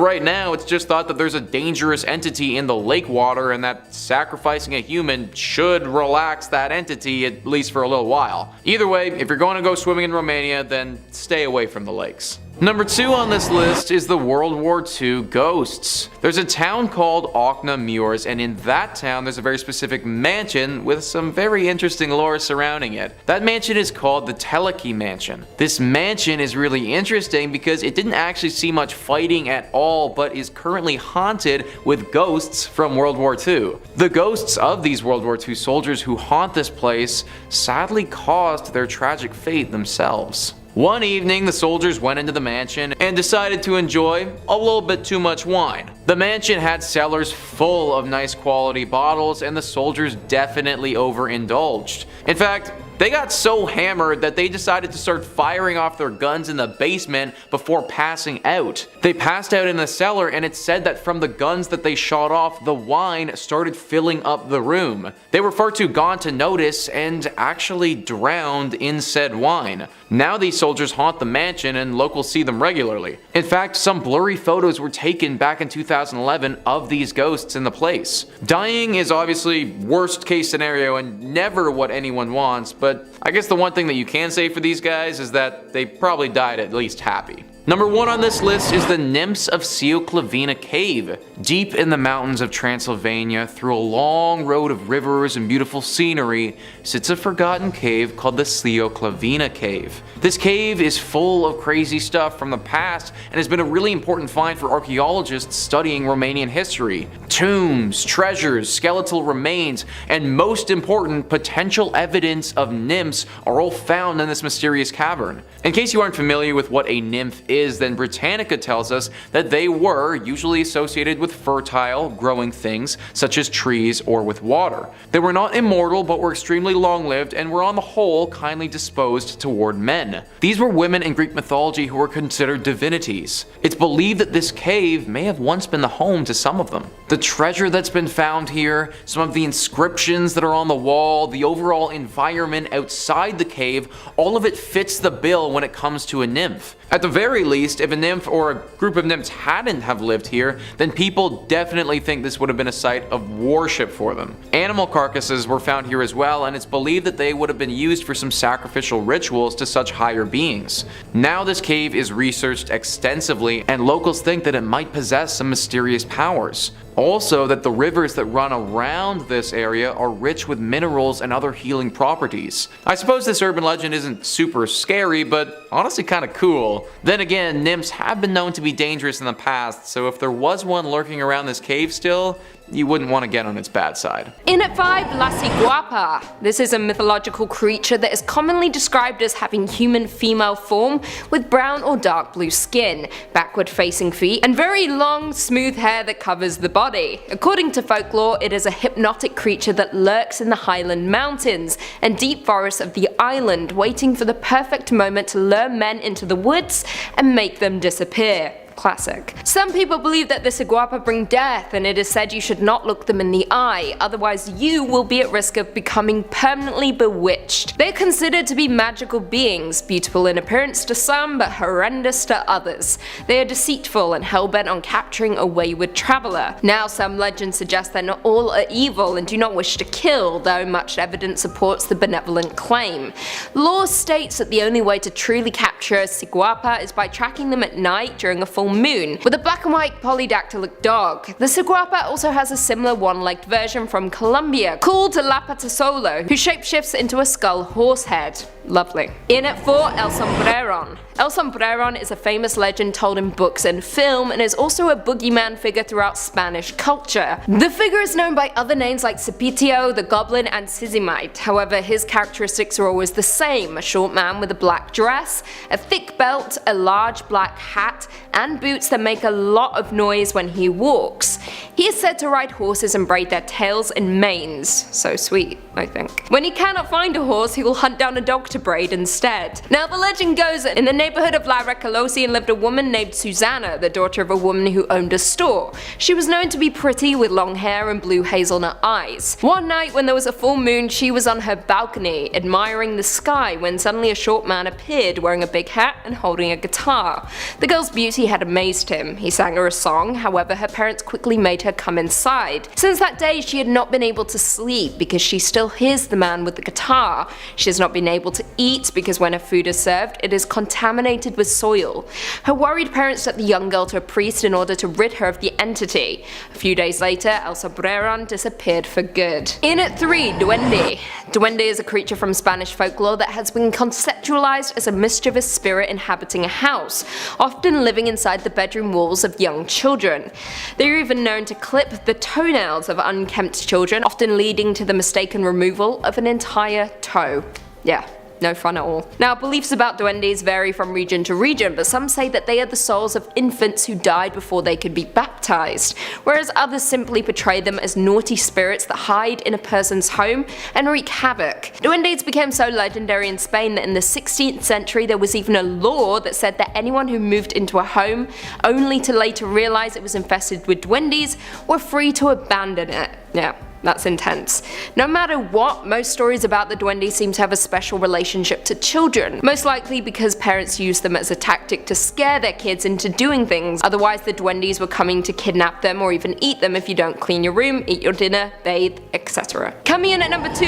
right now, it's just thought that there's a dangerous entity in the lake water and that sacrificing a human should relax that entity at least for a little while. Either way, if you're going to go swimming in Romania, then stay away from the lakes. Number 2 on this list is the World War II ghosts. There's a town called Auchna-Muirs, and in that town there's a very specific mansion with some very interesting lore surrounding it. That mansion is called the Teleki Mansion. This mansion is really interesting because it didn't actually see much fighting at all, but is currently haunted with ghosts from World War II. The ghosts of these World War II soldiers who haunt this place sadly caused their tragic fate themselves. One evening, the soldiers went into the mansion and decided to enjoy a little bit too much wine. The mansion had cellars full of nice quality bottles, and the soldiers definitely overindulged. In fact, they got so hammered that they decided to start firing off their guns in the basement before passing out. They passed out in the cellar, and it's said that from the guns that they shot off, the wine started filling up the room. They were far too gone to notice and actually drowned in said wine. Now these soldiers haunt the mansion and locals see them regularly. In fact, some blurry photos were taken back in 2011 of these ghosts in the place. Dying is obviously worst case scenario and never what anyone wants, but I guess the one thing that you can say for these guys is that they probably died at least happy. Number 1 on this list is the Nymphs of Sioclavina Cave. Deep in the mountains of Transylvania, through a long road of rivers and beautiful scenery, sits a forgotten cave called the Sioclavina Cave. This cave is full of crazy stuff from the past and has been a really important find for archaeologists studying Romanian history. Tombs, treasures, skeletal remains, and most important, potential evidence of nymphs are all found in this mysterious cavern. In case you aren't familiar with what a nymph is, then Britannica tells us that they were usually associated with fertile, growing things such as trees or with water. They were not immortal but were extremely long-lived and were on the whole kindly disposed toward men. These were women in Greek mythology who were considered divinities. It's believed that this cave may have once been the home to some of them. The treasure that's been found here, some of the inscriptions that are on the wall, the overall environment outside the cave, all of it fits the bill when it comes to a nymph. At the very least, if a nymph or a group of nymphs hadn't have lived here, then people definitely think this would have been a site of worship for them. Animal carcasses were found here as well, and it's believed that they would have been used for some sacrificial rituals to such higher beings. Now this cave is researched extensively, and locals think that it might possess some mysterious powers. Also, that the rivers that run around this area are rich with minerals and other healing properties. I suppose this urban legend isn't super scary, but honestly kinda cool. Then again, nymphs have been known to be dangerous in the past, so if there was one lurking around this cave still, you wouldn't want to get on its bad side. In at 5, La Ciguapa. This is a mythological creature that is commonly described as having human female form with brown or dark blue skin, backward facing feet, and very long, smooth hair that covers the body. According to folklore, it is a hypnotic creature that lurks in the Highland Mountains and deep forests of the island, waiting for the perfect moment to lure men into the woods and make them disappear. Classic. Some people believe that the Ciguapa bring death, and it is said you should not look them in the eye, otherwise you will be at risk of becoming permanently bewitched. They are considered to be magical beings, beautiful in appearance to some but horrendous to others. They are deceitful and hell-bent on capturing a wayward traveller. Now some legends suggest that not all are evil and do not wish to kill, though much evidence supports the benevolent claim. Law states that the only way to truly capture a Ciguapa is by tracking them at night during a full moon, with a black and white polydactylic dog. The Ciguapa also has a similar one-legged version from Colombia called La Patasolo, who shapeshifts into a skull horse head. Lovely. In at 4, El Sombreron. El Sombreron is a famous legend told in books and film, and is also a boogeyman figure throughout Spanish culture. The figure is known by other names like Cipitio, the Goblin, and Sissimite. However, his characteristics are always the same: a short man with a black dress, a thick belt, a large black hat, and boots that make a lot of noise when he walks. He is said to ride horses and braid their tails in manes. So sweet, I think. When he cannot find a horse, he will hunt down a dog to braid instead. Now the legend goes that in the neighborhood of La Recolosi lived a woman named Susanna, the daughter of a woman who owned a store. She was known to be pretty with long hair and blue hazelnut eyes. One night when there was a full moon, she was on her balcony admiring the sky when suddenly a short man appeared wearing a big hat and holding a guitar. The girl's beauty had amazed him. He sang her a song, however her parents quickly made her come inside. Since that day she had not been able to sleep because she still hears the man with the guitar. She has not been able to eat because when her food is served it is contaminated contaminated with soil. Her worried parents took the young girl to a priest in order to rid her of the entity. A few days later, El Sobreron disappeared for good. In at 3, Duende. Duende is a creature from Spanish folklore that has been conceptualized as a mischievous spirit inhabiting a house, often living inside the bedroom walls of young children. They are even known to clip the toenails of unkempt children, often leading to the mistaken removal of an entire toe. Yeah. No fun at all. Now, beliefs about duendes vary from region to region, but some say that they are the souls of infants who died before they could be baptized, whereas others simply portray them as naughty spirits that hide in a person's home and wreak havoc. Duendes became so legendary in Spain that in the 16th century there was even a law that said that anyone who moved into a home only to later realize it was infested with duendes were free to abandon it. Yeah. That's intense. No matter what, most stories about the duende seem to have a special relationship to children, most likely because parents used them as a tactic to scare their kids into doing things. Otherwise, the duendes were coming to kidnap them or even eat them if you don't clean your room, eat your dinner, bathe, etc. Coming in at number 2,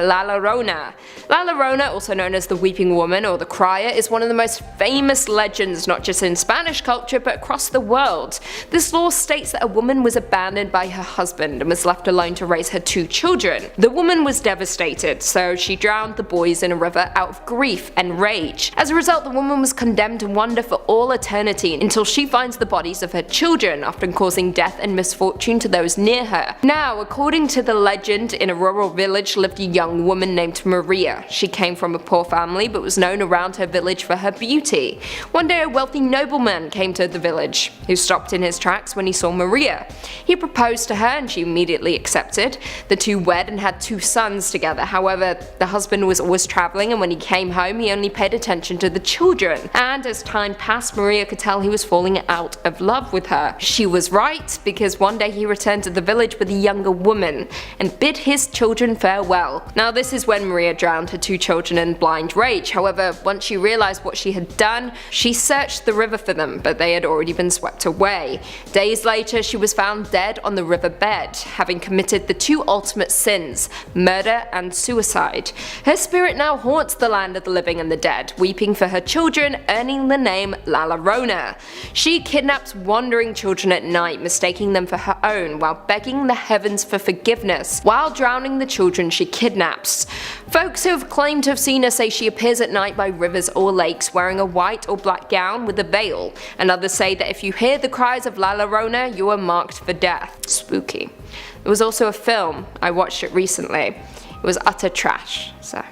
La Llorona. La Llorona, also known as the Weeping Woman or the Crier, is one of the most famous legends not just in Spanish culture but across the world. This lore states that a woman was abandoned by her husband and was left alone to raise her 2 children. The woman was devastated, so she drowned the boys in a river out of grief and rage. As a result, the woman was condemned to wander for all eternity until she finds the bodies of her children, often causing death and misfortune to those near her. Now, according to the legend, in a rural village lived a young woman named Maria. She came from a poor family but was known around her village for her beauty. One day a wealthy nobleman came to the village, who stopped in his tracks when he saw Maria. He proposed to her and she immediately accepted. The two wed and had 2 sons together. However, the husband was always travelling, and when he came home he only paid attention to the children. And as time passed, Maria could tell he was falling out of love with her. She was right, because one day he returned to the village with a younger woman and bid his children farewell. Now this is when Maria drowned her 2 children in blind rage. However, once she realised what she had done, she searched the river for them, but they had already been swept away. Days later, she was found dead on the riverbed, having committed the 2 ultimate sins, murder and suicide. Her spirit now haunts the land of the living and the dead, weeping for her children, earning the name La Llorona. She kidnaps wandering children at night, mistaking them for her own, while begging the heavens for forgiveness, while drowning the children she kidnaps. Folks who have claimed to have seen her say she appears at night by rivers or lakes wearing a white or black gown with a veil, and others say that if you hear the cries of La Llorona, you are marked for death. Spooky. There was also a film, I watched it recently. It was utter trash, so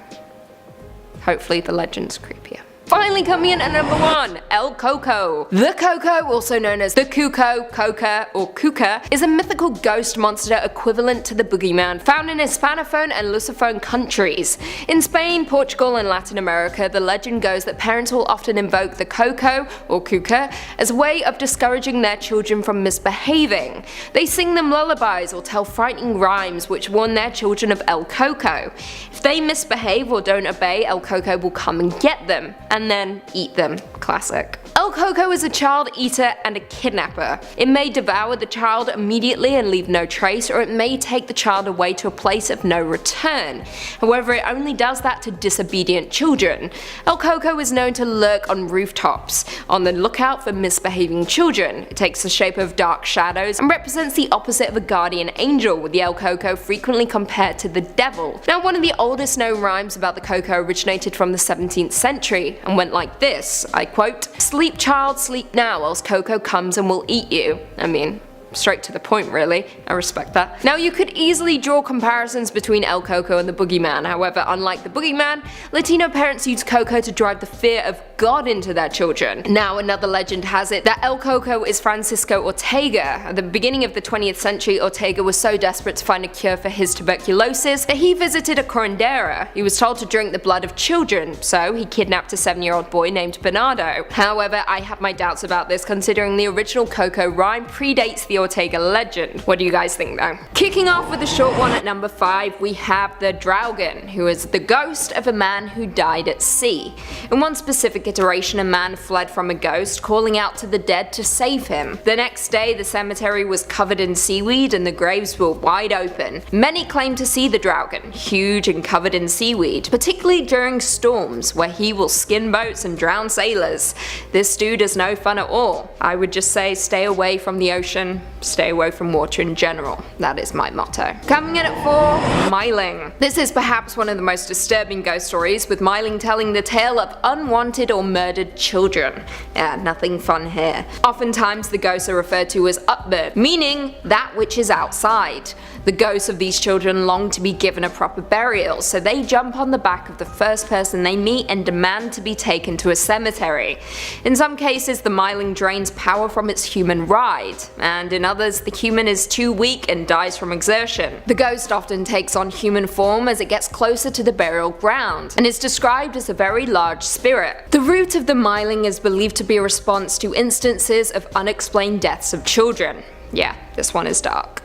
hopefully the legend's creepier. Finally coming in at number 1, El Coco. The Coco, also known as the Cuco, Coca, or Cuca, is a mythical ghost monster equivalent to the boogeyman, found in Hispanophone and Lusophone countries. In Spain, Portugal, and Latin America, the legend goes that parents will often invoke the Coco, or Cuca, as a way of discouraging their children from misbehaving. They sing them lullabies or tell frightening rhymes which warn their children of El Coco. If they misbehave or don't obey, El Coco will come and get them, and then eat them. Classic. El Coco is a child eater and a kidnapper. It may devour the child immediately and leave no trace, or it may take the child away to a place of no return. However, it only does that to disobedient children. El Coco is known to lurk on rooftops, on the lookout for misbehaving children. It takes the shape of dark shadows and represents the opposite of a guardian angel, with the El Coco frequently compared to the devil. Now, one of the oldest known rhymes about the Coco originated from the 17th century and went like this, I quote, "Sleep child, sleep now, else Coco comes and will eat you." I mean, straight to the point really, I respect that. Now you could easily draw comparisons between El Coco and the boogeyman. However, unlike the boogeyman, Latino parents use Coco to drive the fear of God into their children. Now another legend has it that El Coco is Francisco Ortega. At the beginning of the 20th century, Ortega was so desperate to find a cure for his tuberculosis that he visited a curandera. He was told to drink the blood of children, so he kidnapped a 7-year-old boy named Bernardo. However, I have my doubts about this, considering the original Coco rhyme predates the Ortega legend. What do you guys think though? Kicking off with a short one at number 5, we have the Draugen, who is the ghost of a man who died at sea. In one specific iteration, a man fled from a ghost, calling out to the dead to save him. The next day, the cemetery was covered in seaweed and the graves were wide open. Many claim to see the Draugen, huge and covered in seaweed, particularly during storms, where he will skin boats and drown sailors. This dude is no fun at all. I would just say stay away from the ocean, stay away from water in general. That is my motto. Coming in at 4, Myling. This is perhaps one of the most disturbing ghost stories, with Myling telling the tale of unwanted or murdered children. Yeah, nothing fun here. Oftentimes the ghosts are referred to as upbird, meaning that which is outside. The ghosts of these children long to be given a proper burial, so they jump on the back of the first person they meet and demand to be taken to a cemetery. In some cases, the Myling drains power from its human ride, and in others, the human is too weak and dies from exertion. The ghost often takes on human form as it gets closer to the burial ground, and is described as a very large spirit. The root of the Myling is believed to be a response to instances of unexplained deaths of children. Yeah, this one is dark.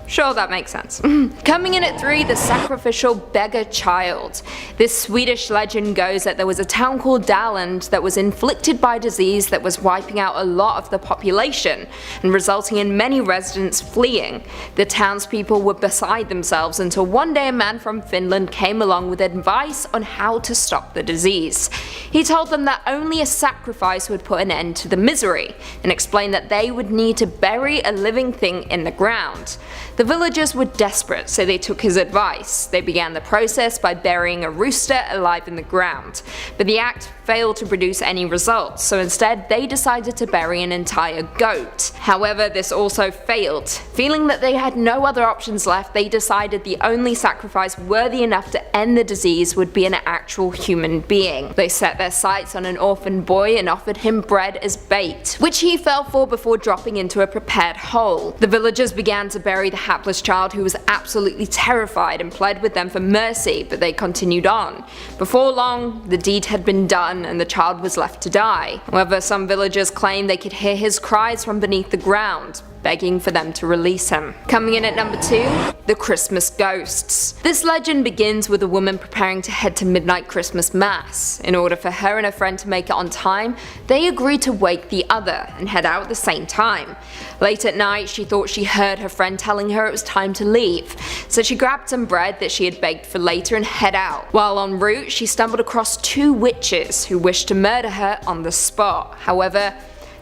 Sure, that makes sense. Coming in at 3, the sacrificial beggar child. This Swedish legend goes that there was a town called Daland that was inflicted by disease that was wiping out a lot of the population and resulting in many residents fleeing. The townspeople were beside themselves until one day a man from Finland came along with advice on how to stop the disease. He told them that only a sacrifice would put an end to the misery, and explained that they would need to bury a living thing in the ground. The villagers were desperate, so they took his advice. They began the process by burying a rooster alive in the ground, but the act failed to produce any results, so instead they decided to bury an entire goat. However, this also failed. Feeling that they had no other options left, they decided the only sacrifice worthy enough to end the disease would be an actual human being. They set their sights on an orphan boy and offered him bread as bait, which he fell for before dropping into a prepared hole. The villagers began to bury the hapless child, who was absolutely terrified and pled with them for mercy, but they continued on. Before long, the deed had been done and the child was left to die. However, some villagers claimed they could hear his cries from beneath the ground, begging for them to release him. Coming in at number 2, the Christmas ghosts. This legend begins with a woman preparing to head to midnight Christmas mass. In order for her and her friend to make it on time, they agreed to wake the other and head out at the same time. Late at night, she thought she heard her friend telling her it was time to leave, so she grabbed some bread that she had baked for later and head out. While en route, she stumbled across 2 witches who wished to murder her on the spot. However,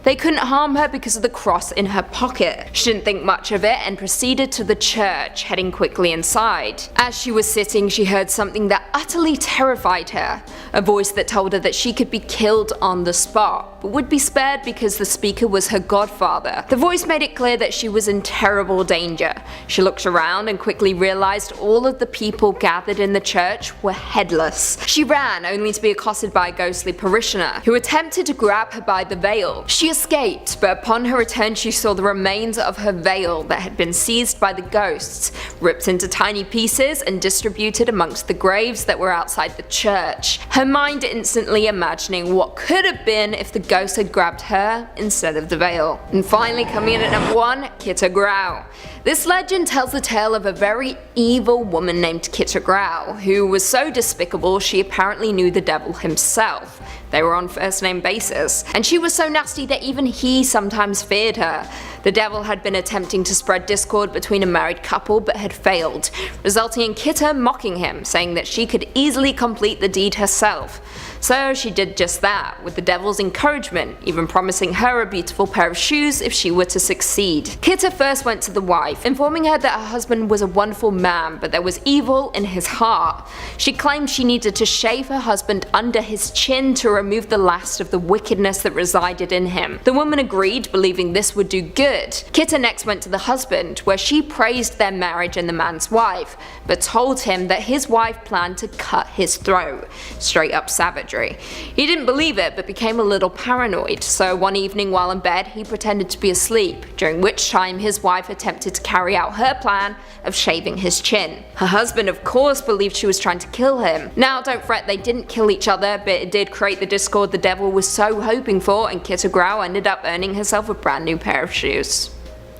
they couldn't harm her because of the cross in her pocket. She didn't think much of it and proceeded to the church, heading quickly inside. As she was sitting, she heard something that utterly terrified her. A voice that told her that she could be killed on the spot, but would be spared because the speaker was her godfather. The voice made it clear that she was in terrible danger. She looked around and quickly realized all of the people gathered in the church were headless. She ran, only to be accosted by a ghostly parishioner, who attempted to grab her by the veil. She escaped, but upon her return she saw the remains of her veil that had been seized by the ghosts, ripped into tiny pieces and distributed amongst the graves that were outside the church. Her mind instantly imagining what could have been if the ghost had grabbed her instead of the veil. And finally, coming in at number 1, Catacombs. This legend tells the tale of a very evil woman named Catacombs, who was so despicable she apparently knew the devil himself. They were on first name basis, and she was so nasty that even he sometimes feared her. The devil had been attempting to spread discord between a married couple but had failed, resulting in Kitta mocking him, saying that she could easily complete the deed herself. So she did just that, with the devil's encouragement, even promising her a beautiful pair of shoes if she were to succeed. Kitta first went to the wife, informing her that her husband was a wonderful man, but there was evil in his heart. She claimed she needed to shave her husband under his chin to remove the last of the wickedness that resided in him. The woman agreed, believing this would do good. Kitta next went to the husband, where she praised their marriage and the man's wife, but told him that his wife planned to cut his throat. Straight up savage. He didn't believe it, but became a little paranoid, so one evening while in bed he pretended to be asleep, during which time his wife attempted to carry out her plan of shaving his chin. Her husband of course believed she was trying to kill him. Now don't fret, they didn't kill each other, but it did create the discord the devil was so hoping for, and Catacombs ended up earning herself a brand new pair of shoes.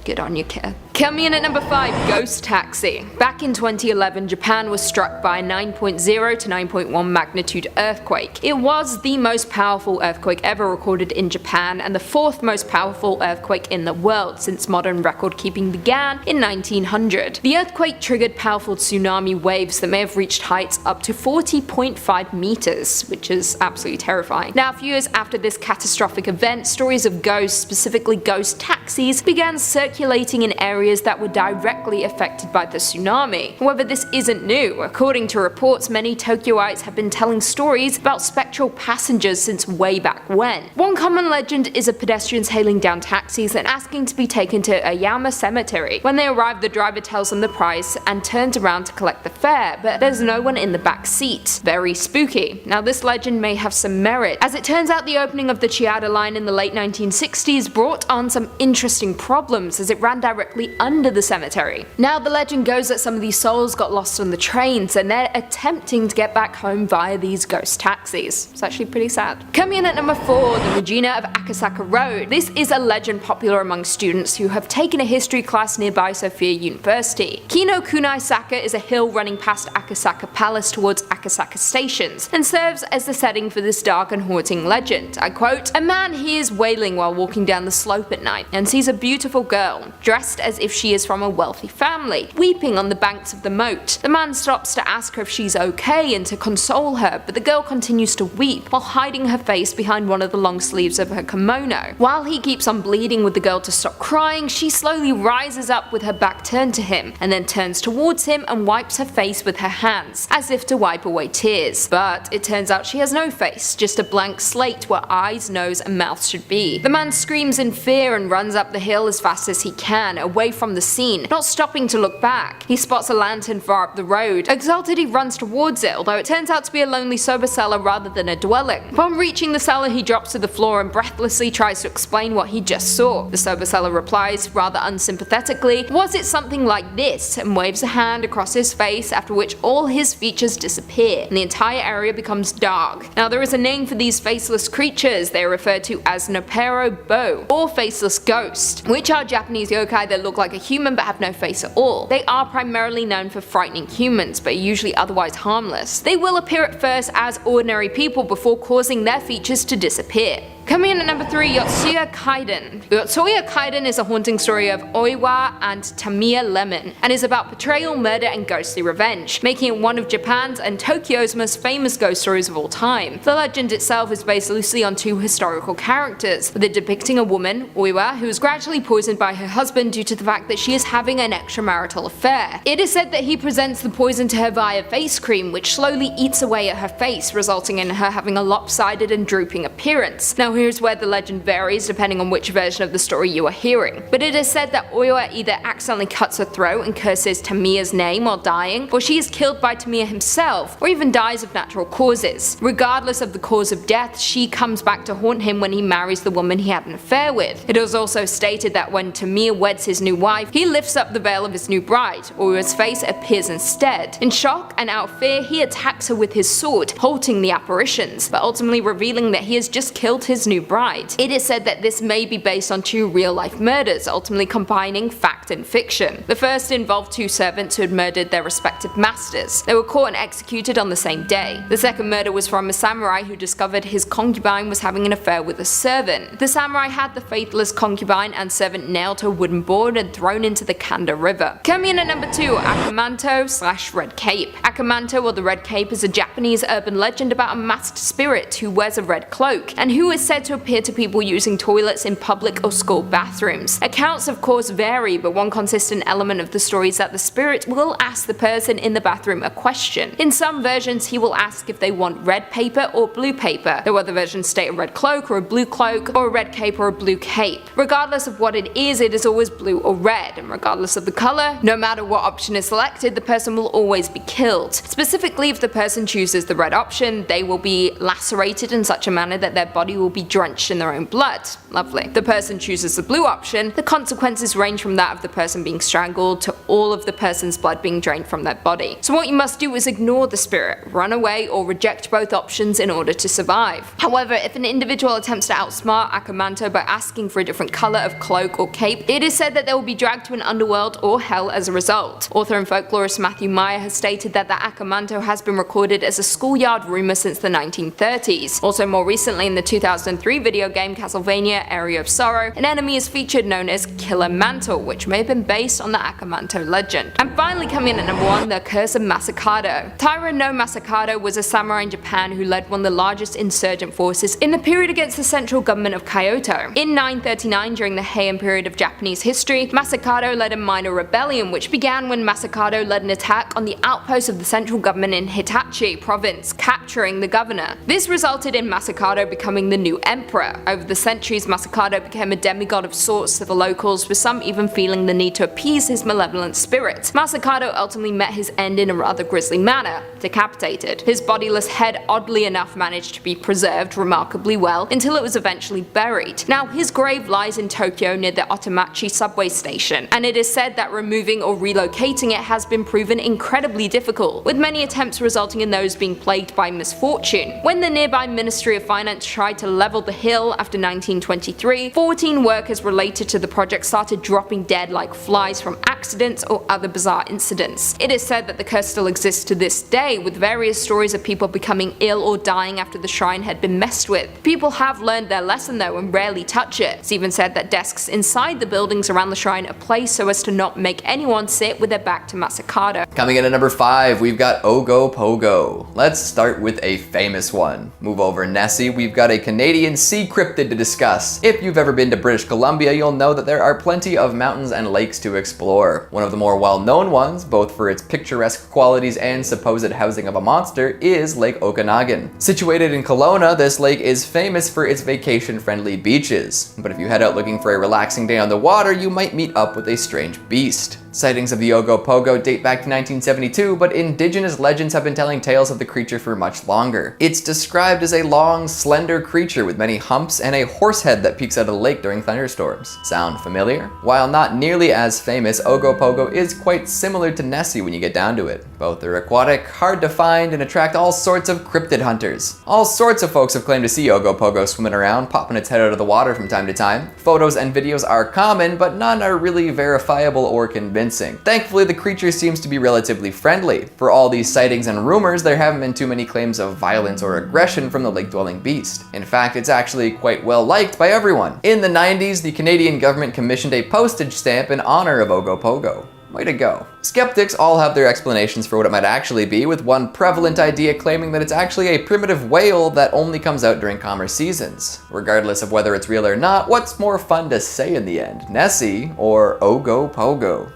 Good on you, kid. Coming in at number 5, Ghost Taxi. Back in 2011, Japan was struck by a 9.0 to 9.1 magnitude earthquake. It was the most powerful earthquake ever recorded in Japan and the 4th most powerful earthquake in the world since modern record keeping began in 1900. The earthquake triggered powerful tsunami waves that may have reached heights up to 40.5 meters, which is absolutely terrifying. Now, a few years after this catastrophic event, stories of ghosts, specifically ghost taxis, began circulating in areas that were directly affected by the tsunami. However, this isn't new. According to reports, many Tokyoites have been telling stories about spectral passengers since way back when. One common legend is of pedestrians hailing down taxis and asking to be taken to Ayama Cemetery. When they arrive, the driver tells them the price and turns around to collect the fare, but there's no one in the back seat. Very spooky. Now, this legend may have some merit, as it turns out the opening of the Chiada line in the late 1960s brought on some interesting problems as it ran directly under the cemetery. Now, the legend goes that some of these souls got lost on the trains and they're attempting to get back home via these ghost taxis. It's actually pretty sad. Coming in at number 4, the Regina of Akasaka Road. This is a legend popular among students who have taken a history class nearby Sophia University. Kino Kunai Saka is a hill running past Akasaka Palace towards Akasaka stations and serves as the setting for this dark and haunting legend. I quote, "A man hears wailing while walking down the slope at night and sees a beautiful girl, dressed as if she is from a wealthy family, weeping on the banks of the moat. The man stops to ask her if she's okay and to console her, but the girl continues to weep while hiding her face behind one of the long sleeves of her kimono. While he keeps on pleading with the girl to stop crying, she slowly rises up with her back turned to him and then turns towards him and wipes her face with her hands, as if to wipe away tears. But it turns out she has no face, just a blank slate where eyes, nose and mouth should be. The man screams in fear and runs up the hill as fast as he can, away from the scene, not stopping to look back. He spots a lantern far up the road. Exalted, he runs towards it, although it turns out to be a lonely sober cellar rather than a dwelling. Upon reaching the cellar, he drops to the floor and breathlessly tries to explain what he just saw. The sober cellar replies, rather unsympathetically, "Was it something like this?" and waves a hand across his face, after which all his features disappear and the entire area becomes dark. Now, there is a name for these faceless creatures. They are referred to as Nopero Bo, or faceless ghost, which are Japanese yokai that look like a human but have no face at all. They are primarily known for frightening humans, but are usually otherwise harmless. They will appear at first as ordinary people before causing their features to disappear. Coming in at number 3, Yotsuya Kaiden. Yotsuya Kaiden is a haunting story of Oiwa and Tamiya Lemon, and is about betrayal, murder, and ghostly revenge, making it one of Japan's and Tokyo's most famous ghost stories of all time. The legend itself is based loosely on 2 historical characters, with it depicting a woman, Oiwa, who is gradually poisoned by her husband due to the fact that she is having an extramarital affair. It is said that he presents the poison to her via face cream, which slowly eats away at her face, resulting in her having a lopsided and drooping appearance. Now, here's where the legend varies depending on which version of the story you are hearing, but it is said that Oiwa either accidentally cuts her throat and curses Tamiya's name while dying, or she is killed by Tamiya himself, or even dies of natural causes. Regardless of the cause of death, she comes back to haunt him when he marries the woman he had an affair with. It is also stated that when Tamiya weds his new wife, he lifts up the veil of his new bride. Oiwa's face appears instead. In shock and out of fear, he attacks her with his sword, halting the apparitions, but ultimately revealing that he has just killed his new bride. It is said that this may be based on 2 real-life murders, ultimately combining fact and fiction. The first involved 2 servants who had murdered their respective masters. They were caught and executed on the same day. The second murder was from a samurai who discovered his concubine was having an affair with a servant. The samurai had the faithless concubine and servant nailed to a wooden board and thrown into the Kanda River. Coming in at number 2, Akamanto/Red Cape. Akamanto, or the Red Cape, is a Japanese urban legend about a masked spirit who wears a red cloak, and who is said to appear to people using toilets in public or school bathrooms. Accounts of course vary, but one consistent element of the story is that the spirit will ask the person in the bathroom a question. In some versions he will ask if they want red paper or blue paper, though other versions state a red cloak or a blue cloak, or a red cape or a blue cape. Regardless of what it is always blue or red, and regardless of the colour, no matter what option is selected, the person will always be killed. Specifically, if the person chooses the red option, they will be lacerated in such a manner that their body will be drenched in their own blood. Lovely. The person chooses the blue option. The consequences range from that of the person being strangled to all of the person's blood being drained from their body. So what you must do is ignore the spirit, run away, or reject both options in order to survive. However, if an individual attempts to outsmart Akamanto by asking for a different color of cloak or cape, it is said that they will be dragged to an underworld or hell as a result. Author and folklorist Matthew Meyer has stated that the Akamanto has been recorded as a schoolyard rumor since the 1930s. Also more recently in the 2003 video game Castlevania Area of Sorrow, an enemy is featured known as Killer Mantle, which may have been based on the Akamanto legend. And finally coming in at number 1, the Curse of Masakado. Taira no Masakado was a samurai in Japan who led one of the largest insurgent forces in the period against the central government of Kyoto. In 939, during the Heian period of Japanese history, Masakado led a minor rebellion which began when Masakado led an attack on the outpost of the central government in Hitachi province, capturing the governor. This resulted in Masakado becoming the new emperor. Over the centuries, Masakado became a demigod of sorts to the locals, with some even feeling the need to appease his malevolent spirit. Masakado ultimately met his end in a rather grisly manner, decapitated. His bodiless head oddly enough managed to be preserved remarkably well until it was eventually buried. Now his grave lies in Tokyo near the Otemachi subway station, and it is said that removing or relocating it has been proven incredibly difficult, with many attempts resulting in those being plagued by misfortune. When the nearby Ministry of Finance tried to level the hill after 1923, 14 workers related to the project started dropping dead like flies from accidents or other bizarre incidents. It is said that the curse still exists to this day, with various stories of people becoming ill or dying after the shrine had been messed with. People have learned their lesson though and rarely touch it. It's even said that desks inside the buildings around the shrine are placed so as to not make anyone sit with their back to Masakado. Coming in at number 5, we've got Ogopogo. Let's start with a famous one. Move over Nessie, we've got a Canadian sea cryptid to discuss. If you've ever been to British Columbia, you'll know that there are plenty of mountains and lakes to explore. One of the more well-known ones, both for its picturesque qualities and supposed housing of a monster, is Lake Okanagan. Situated in Kelowna, this lake is famous for its vacation-friendly beaches. But if you head out looking for a relaxing day on the water, you might meet up with a strange beast. Sightings of the Ogopogo date back to 1972, but indigenous legends have been telling tales of the creature for much longer. It's described as a long, slender creature with many humps and a horse head that peeks out of the lake during thunderstorms. Sound familiar? While not nearly as famous, Ogopogo is quite similar to Nessie when you get down to it. Both are aquatic, hard to find, and attract all sorts of cryptid hunters. All sorts of folks have claimed to see Ogopogo swimming around, popping its head out of the water from time to time. Photos and videos are common, but none are really verifiable or convincing. Thankfully, the creature seems to be relatively friendly. For all these sightings and rumors, there haven't been too many claims of violence or aggression from the lake-dwelling beast. In fact, it's actually quite well liked by everyone. In the 90s, the Canadian government commissioned a postage stamp in honor of Ogopogo. Way to go. Skeptics all have their explanations for what it might actually be, with one prevalent idea claiming that it's actually a primitive whale that only comes out during calmer seasons. Regardless of whether it's real or not, what's more fun to say in the end, Nessie or Ogopogo?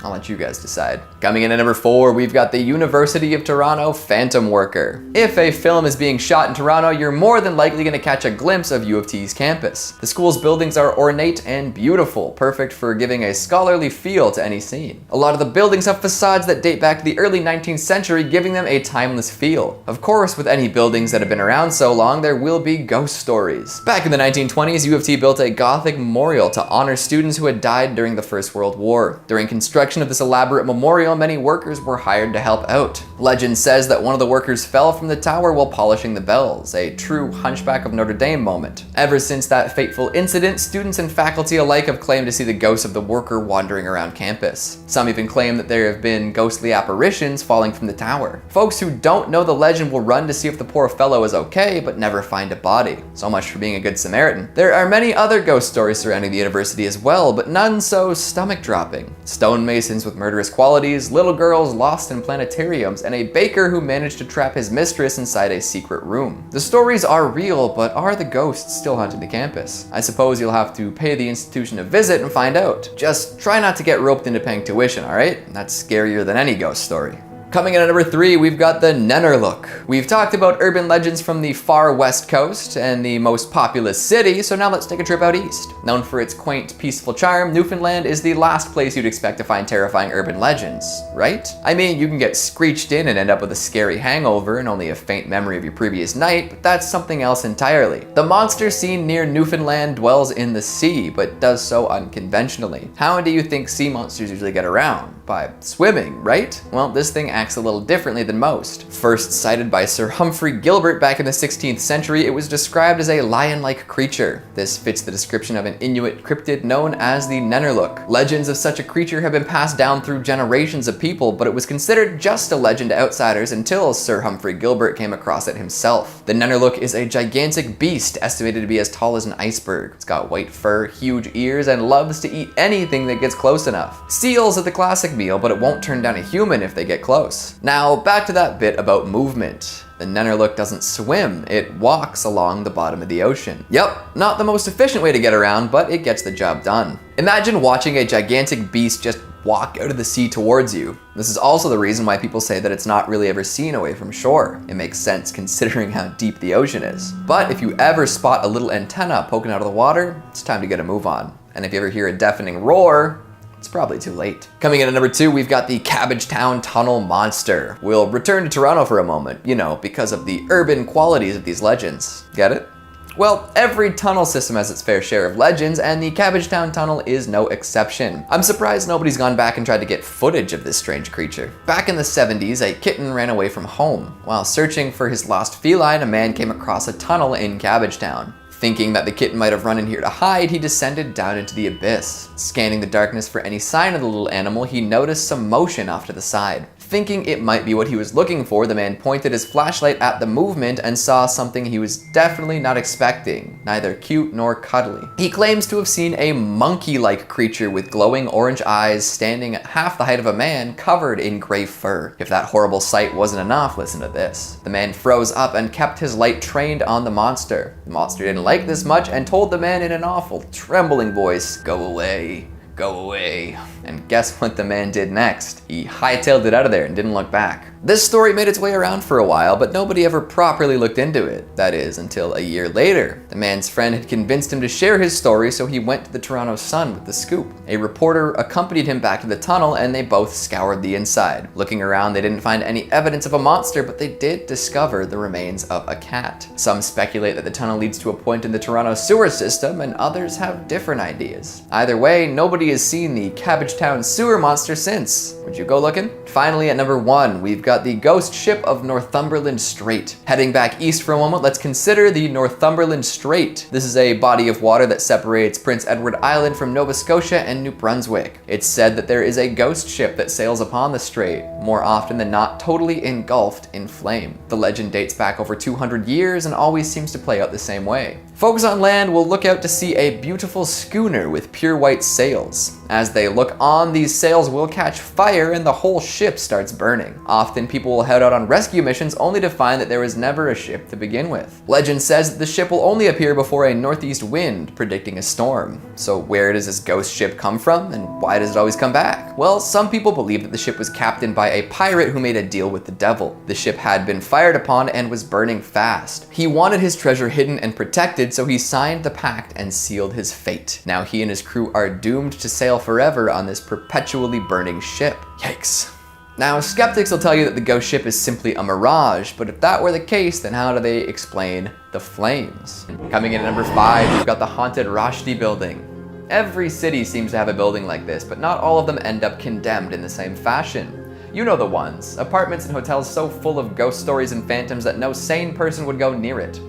I'll let you guys decide. Coming in at number 4, we've got the University of Toronto Phantom Worker. If a film is being shot in Toronto, you're more than likely going to catch a glimpse of U of T's campus. The school's buildings are ornate and beautiful, perfect for giving a scholarly feel to any scene. A lot of the buildings have facades that date back to the early 19th century, giving them a timeless feel. Of course, with any buildings that have been around so long, there will be ghost stories. Back in the 1920s, U of T built a Gothic memorial to honor students who had died during the First World War. During construction of this elaborate memorial, many workers were hired to help out. Legend says that one of the workers fell from the tower while polishing the bells, a true Hunchback of Notre Dame moment. Ever since that fateful incident, students and faculty alike have claimed to see the ghost of the worker wandering around campus. Some even claim that there have been ghostly apparitions falling from the tower. Folks who don't know the legend will run to see if the poor fellow is okay, but never find a body. So much for being a good Samaritan. There are many other ghost stories surrounding the university as well, but none so stomach-dropping. Stonemasons with murderous qualities, little girls lost in planetariums, and a baker who managed to trap his mistress inside a secret room. The stories are real, but are the ghosts still haunting the campus? I suppose you'll have to pay the institution a visit and find out. Just try not to get roped into paying tuition, alright? That's scarier than any ghost story. Coming in at number 3, we've got the Nennerlook. We've talked about urban legends from the far west coast and the most populous city, so now let's take a trip out east. Known for its quaint, peaceful charm, Newfoundland is the last place you'd expect to find terrifying urban legends, right? I mean, you can get screeched in and end up with a scary hangover and only a faint memory of your previous night, but that's something else entirely. The monster seen near Newfoundland dwells in the sea, but does so unconventionally. How do you think sea monsters usually get around? By swimming, right? Well, this thing acts a little differently than most. First sighted by Sir Humphrey Gilbert back in the 16th century, it was described as a lion-like creature. This fits the description of an Inuit cryptid known as the Nennerlook. Legends of such a creature have been passed down through generations of people, but it was considered just a legend to outsiders until Sir Humphrey Gilbert came across it himself. The Nennerlook is a gigantic beast, estimated to be as tall as an iceberg. It's got white fur, huge ears, and loves to eat anything that gets close enough. Seals are the classic meal, but it won't turn down a human if they get close. Now, back to that bit about movement. The Nennerlook doesn't swim, it walks along the bottom of the ocean. Yep, not the most efficient way to get around, but it gets the job done. Imagine watching a gigantic beast just walk out of the sea towards you. This is also the reason why people say that it's not really ever seen away from shore. It makes sense considering how deep the ocean is. But if you ever spot a little antenna poking out of the water, it's time to get a move on. And if you ever hear a deafening roar, it's probably too late. Coming in at number 2, we've got the Cabbagetown Tunnel Monster. We'll return to Toronto for a moment, you know, because of the urban qualities of these legends. Get it? Well, every tunnel system has its fair share of legends, and the Cabbagetown Tunnel is no exception. I'm surprised nobody's gone back and tried to get footage of this strange creature. Back in the 70s, a kitten ran away from home. While searching for his lost feline, a man came across a tunnel in Cabbagetown. Thinking that the kitten might have run in here to hide, he descended down into the abyss. Scanning the darkness for any sign of the little animal, he noticed some motion off to the side. Thinking it might be what he was looking for, the man pointed his flashlight at the movement and saw something he was definitely not expecting, neither cute nor cuddly. He claims to have seen a monkey-like creature with glowing orange eyes standing at half the height of a man covered in gray fur. If that horrible sight wasn't enough, listen to this. The man froze up and kept his light trained on the monster. The monster didn't like this much and told the man in an awful, trembling voice, "Go away. Go away." And guess what the man did next? He hightailed it out of there and didn't look back. This story made its way around for a while, but nobody ever properly looked into it. That is, until a year later. The man's friend had convinced him to share his story, so he went to the Toronto Sun with the scoop. A reporter accompanied him back to the tunnel, and they both scoured the inside. Looking around, they didn't find any evidence of a monster, but they did discover the remains of a cat. Some speculate that the tunnel leads to a point in the Toronto sewer system, and others have different ideas. Either way, nobody has seen the Cabbagetown sewer monster since. Would you go looking? Finally, at number 1, we've got the ghost ship of Northumberland Strait. Heading back east for a moment, let's consider the Northumberland Strait. This is a body of water that separates Prince Edward Island from Nova Scotia and New Brunswick. It's said that there is a ghost ship that sails upon the strait, more often than not totally engulfed in flame. The legend dates back over 200 years and always seems to play out the same way. Folks on land will look out to see a beautiful schooner with pure white sails. As they look on, these sails will catch fire and the whole ship starts burning. Often people will head out on rescue missions only to find that there was never a ship to begin with. Legend says that the ship will only appear before a northeast wind, predicting a storm. So where does this ghost ship come from, and why does it always come back? Well, some people believe that the ship was captained by a pirate who made a deal with the devil. The ship had been fired upon and was burning fast. He wanted his treasure hidden and protected, so he signed the pact and sealed his fate. Now he and his crew are doomed to sail forever on this perpetually burning ship. Yikes. Now, skeptics will tell you that the ghost ship is simply a mirage, but if that were the case, then how do they explain the flames? Coming in at number 5, we've got the haunted Rushdie building. Every city seems to have a building like this, but not all of them end up condemned in the same fashion. You know the ones, apartments and hotels so full of ghost stories and phantoms that no sane person would go near it.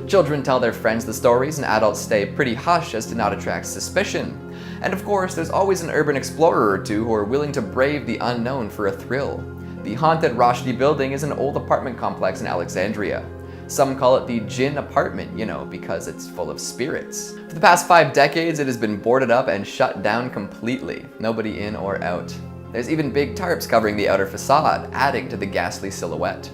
Children tell their friends the stories, and adults stay pretty hush as to not attract suspicion. And of course, there's always an urban explorer or two who are willing to brave the unknown for a thrill. The haunted Rushdie building is an old apartment complex in Alexandria. Some call it the Jinn apartment, you know, because it's full of spirits. For the past 5 decades, it has been boarded up and shut down completely. Nobody in or out. There's even big tarps covering the outer facade, adding to the ghastly silhouette.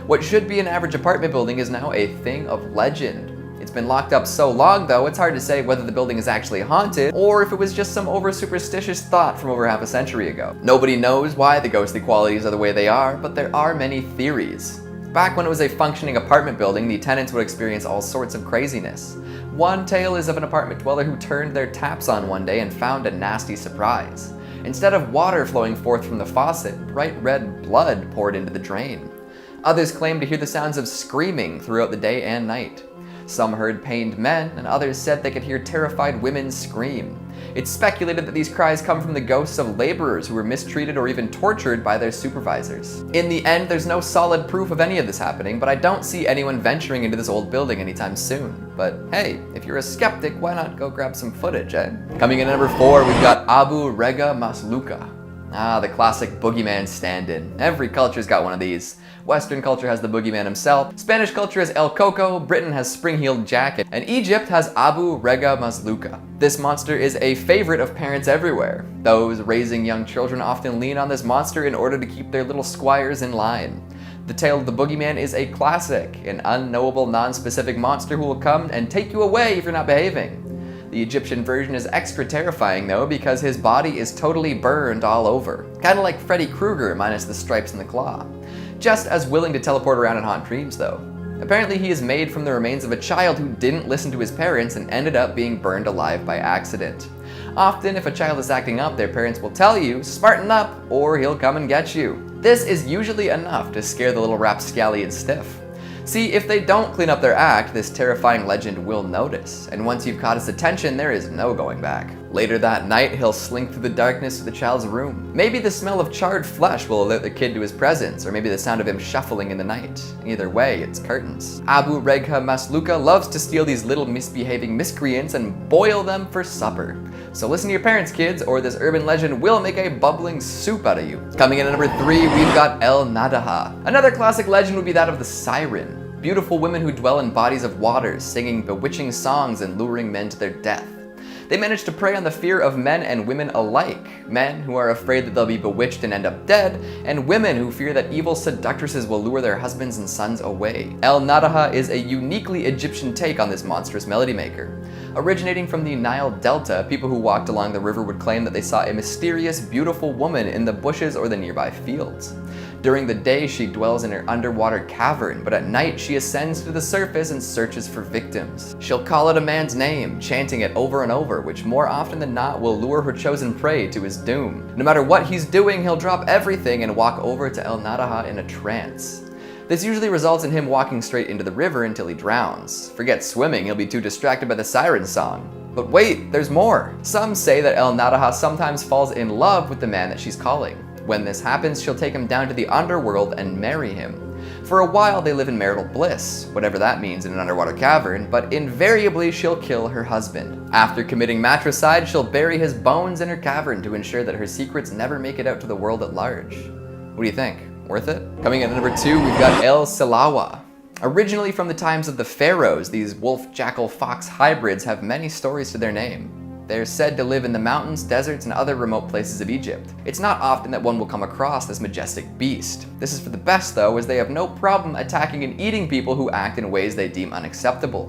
What should be an average apartment building is now a thing of legend. It's been locked up so long though, it's hard to say whether the building is actually haunted or if it was just some over-superstitious thought from over half a century ago. Nobody knows why the ghostly qualities are the way they are, but there are many theories. Back when it was a functioning apartment building, the tenants would experience all sorts of craziness. One tale is of an apartment dweller who turned their taps on one day and found a nasty surprise. Instead of water flowing forth from the faucet, bright red blood poured into the drain. Others claimed to hear the sounds of screaming throughout the day and night. Some heard pained men, and others said they could hear terrified women scream. It's speculated that these cries come from the ghosts of laborers who were mistreated or even tortured by their supervisors. In the end, there's no solid proof of any of this happening, but I don't see anyone venturing into this old building anytime soon. But hey, if you're a skeptic, why not go grab some footage, eh? Coming in at number 4, we've got Abu Rega Masluka. Ah, the classic boogeyman stand-in. Every culture's got one of these. Western culture has the boogeyman himself, Spanish culture has El Coco, Britain has Spring-Heeled Jacket, and Egypt has Abu Rega Masluka. This monster is a favorite of parents everywhere. Those raising young children often lean on this monster in order to keep their little squires in line. The tale of the boogeyman is a classic, an unknowable, non-specific monster who will come and take you away if you're not behaving. The Egyptian version is extra terrifying though because his body is totally burned all over. Kinda like Freddy Krueger minus the stripes and the claw. Just as willing to teleport around and haunt dreams though. Apparently he is made from the remains of a child who didn't listen to his parents and ended up being burned alive by accident. Often if a child is acting up, their parents will tell you, smarten up, or he'll come and get you. This is usually enough to scare the little rapscallion stiff. See, if they don't clean up their act, this terrifying legend will notice, and once you've caught his attention, there is no going back. Later that night, he'll slink through the darkness to the child's room. Maybe the smell of charred flesh will alert the kid to his presence, or maybe the sound of him shuffling in the night. Either way, it's curtains. Abu Rega Masluka loves to steal these little misbehaving miscreants and boil them for supper. So listen to your parents, kids, or this urban legend will make a bubbling soup out of you. Coming in at number 3, we've got El Nadaha. Another classic legend would be that of the siren. Beautiful women who dwell in bodies of water, singing bewitching songs and luring men to their death. They manage to prey on the fear of men and women alike. Men who are afraid that they'll be bewitched and end up dead, and women who fear that evil seductresses will lure their husbands and sons away. El Nadaha is a uniquely Egyptian take on this monstrous melody maker. Originating from the Nile Delta, people who walked along the river would claim that they saw a mysterious, beautiful woman in the bushes or the nearby fields. During the day, she dwells in her underwater cavern, but at night she ascends to the surface and searches for victims. She'll call out a man's name, chanting it over and over, which more often than not will lure her chosen prey to his doom. No matter what he's doing, he'll drop everything and walk over to El Nadaha in a trance. This usually results in him walking straight into the river until he drowns. Forget swimming, he'll be too distracted by the siren song. But wait, there's more! Some say that El Nadaha sometimes falls in love with the man that she's calling. When this happens, she'll take him down to the underworld and marry him. For a while, they live in marital bliss, whatever that means in an underwater cavern, but invariably she'll kill her husband. After committing matricide, she'll bury his bones in her cavern to ensure that her secrets never make it out to the world at large. What do you think? Worth it? Coming in at number 2, we've got El Silawa. Originally from the times of the pharaohs, these wolf-jackal-fox hybrids have many stories to their name. They're said to live in the mountains, deserts, and other remote places of Egypt. It's not often that one will come across this majestic beast. This is for the best though, as they have no problem attacking and eating people who act in ways they deem unacceptable.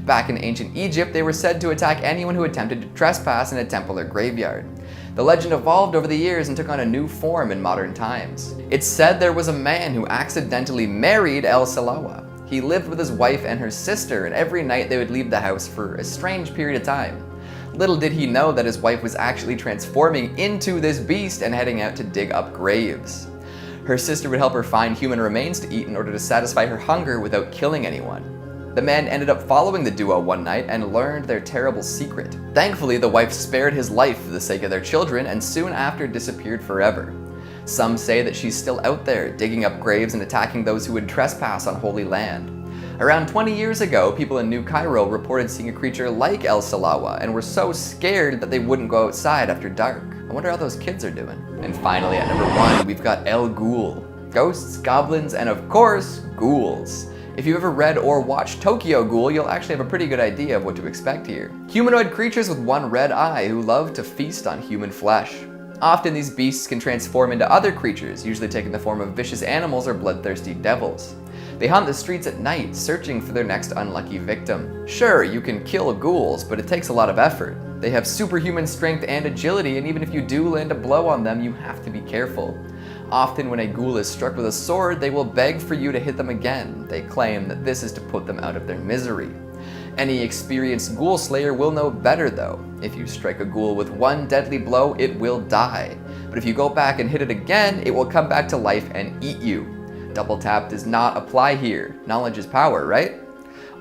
Back in ancient Egypt, they were said to attack anyone who attempted to trespass in a temple or graveyard. The legend evolved over the years and took on a new form in modern times. It's said there was a man who accidentally married El Silawa. He lived with his wife and her sister, and every night they would leave the house for a strange period of time. Little did he know that his wife was actually transforming into this beast and heading out to dig up graves. Her sister would help her find human remains to eat in order to satisfy her hunger without killing anyone. The man ended up following the duo one night and learned their terrible secret. Thankfully, the wife spared his life for the sake of their children and soon after disappeared forever. Some say that she's still out there, digging up graves and attacking those who would trespass on holy land. Around 20 years ago, people in New Cairo reported seeing a creature like El Silawa and were so scared that they wouldn't go outside after dark. I wonder how those kids are doing. And finally, at number 1, we've got El Ghoul. Ghosts, goblins, and of course, ghouls. If you've ever read or watched Tokyo Ghoul, you'll actually have a pretty good idea of what to expect here. Humanoid creatures with one red eye who love to feast on human flesh. Often these beasts can transform into other creatures, usually taking the form of vicious animals or bloodthirsty devils. They haunt the streets at night, searching for their next unlucky victim. Sure, you can kill ghouls, but it takes a lot of effort. They have superhuman strength and agility, and even if you do land a blow on them, you have to be careful. Often when a ghoul is struck with a sword, they will beg for you to hit them again. They claim that this is to put them out of their misery. Any experienced ghoul slayer will know better though. If you strike a ghoul with one deadly blow, it will die. But if you go back and hit it again, it will come back to life and eat you. Double tap does not apply here. Knowledge is power, right?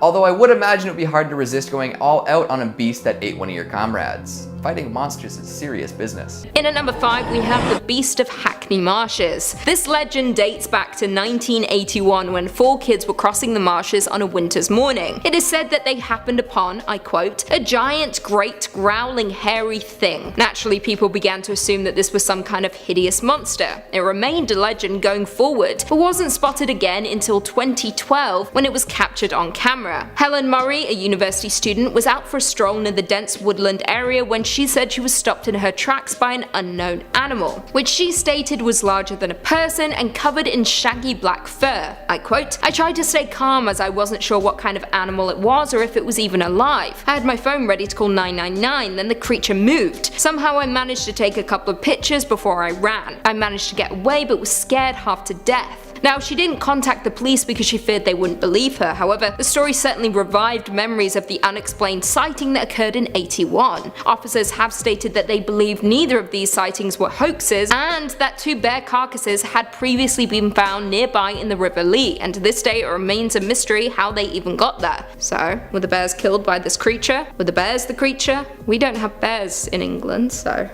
Although I would imagine it would be hard to resist going all out on a beast that ate one of your comrades. Fighting monsters is serious business. In at number 5 we have the Beast of Hackney Marshes. This legend dates back to 1981 when 4 kids were crossing the marshes on a winter's morning. It is said that they happened upon, I quote, a giant, great, growling, hairy thing. Naturally, people began to assume that this was some kind of hideous monster. It remained a legend going forward, but wasn't spotted again until 2012 when it was captured on camera. Helen Murray, a university student, was out for a stroll near the dense woodland area when she said she was stopped in her tracks by an unknown animal, which she stated was larger than a person and covered in shaggy black fur. I quote, I tried to stay calm as I wasn't sure what kind of animal it was or if it was even alive. I had my phone ready to call 999, then the creature moved. Somehow I managed to take a couple of pictures before I ran. I managed to get away but was scared half to death. Now, she didn't contact the police because she feared they wouldn't believe her. However, the story certainly revived memories of the unexplained sighting that occurred in 81. Officers have stated that they believe neither of these sightings were hoaxes and that 2 bear carcasses had previously been found nearby in the River Lee, and to this day it remains a mystery how they even got there. So, were the bears killed by this creature? Were the bears the creature? We don't have bears in England, so...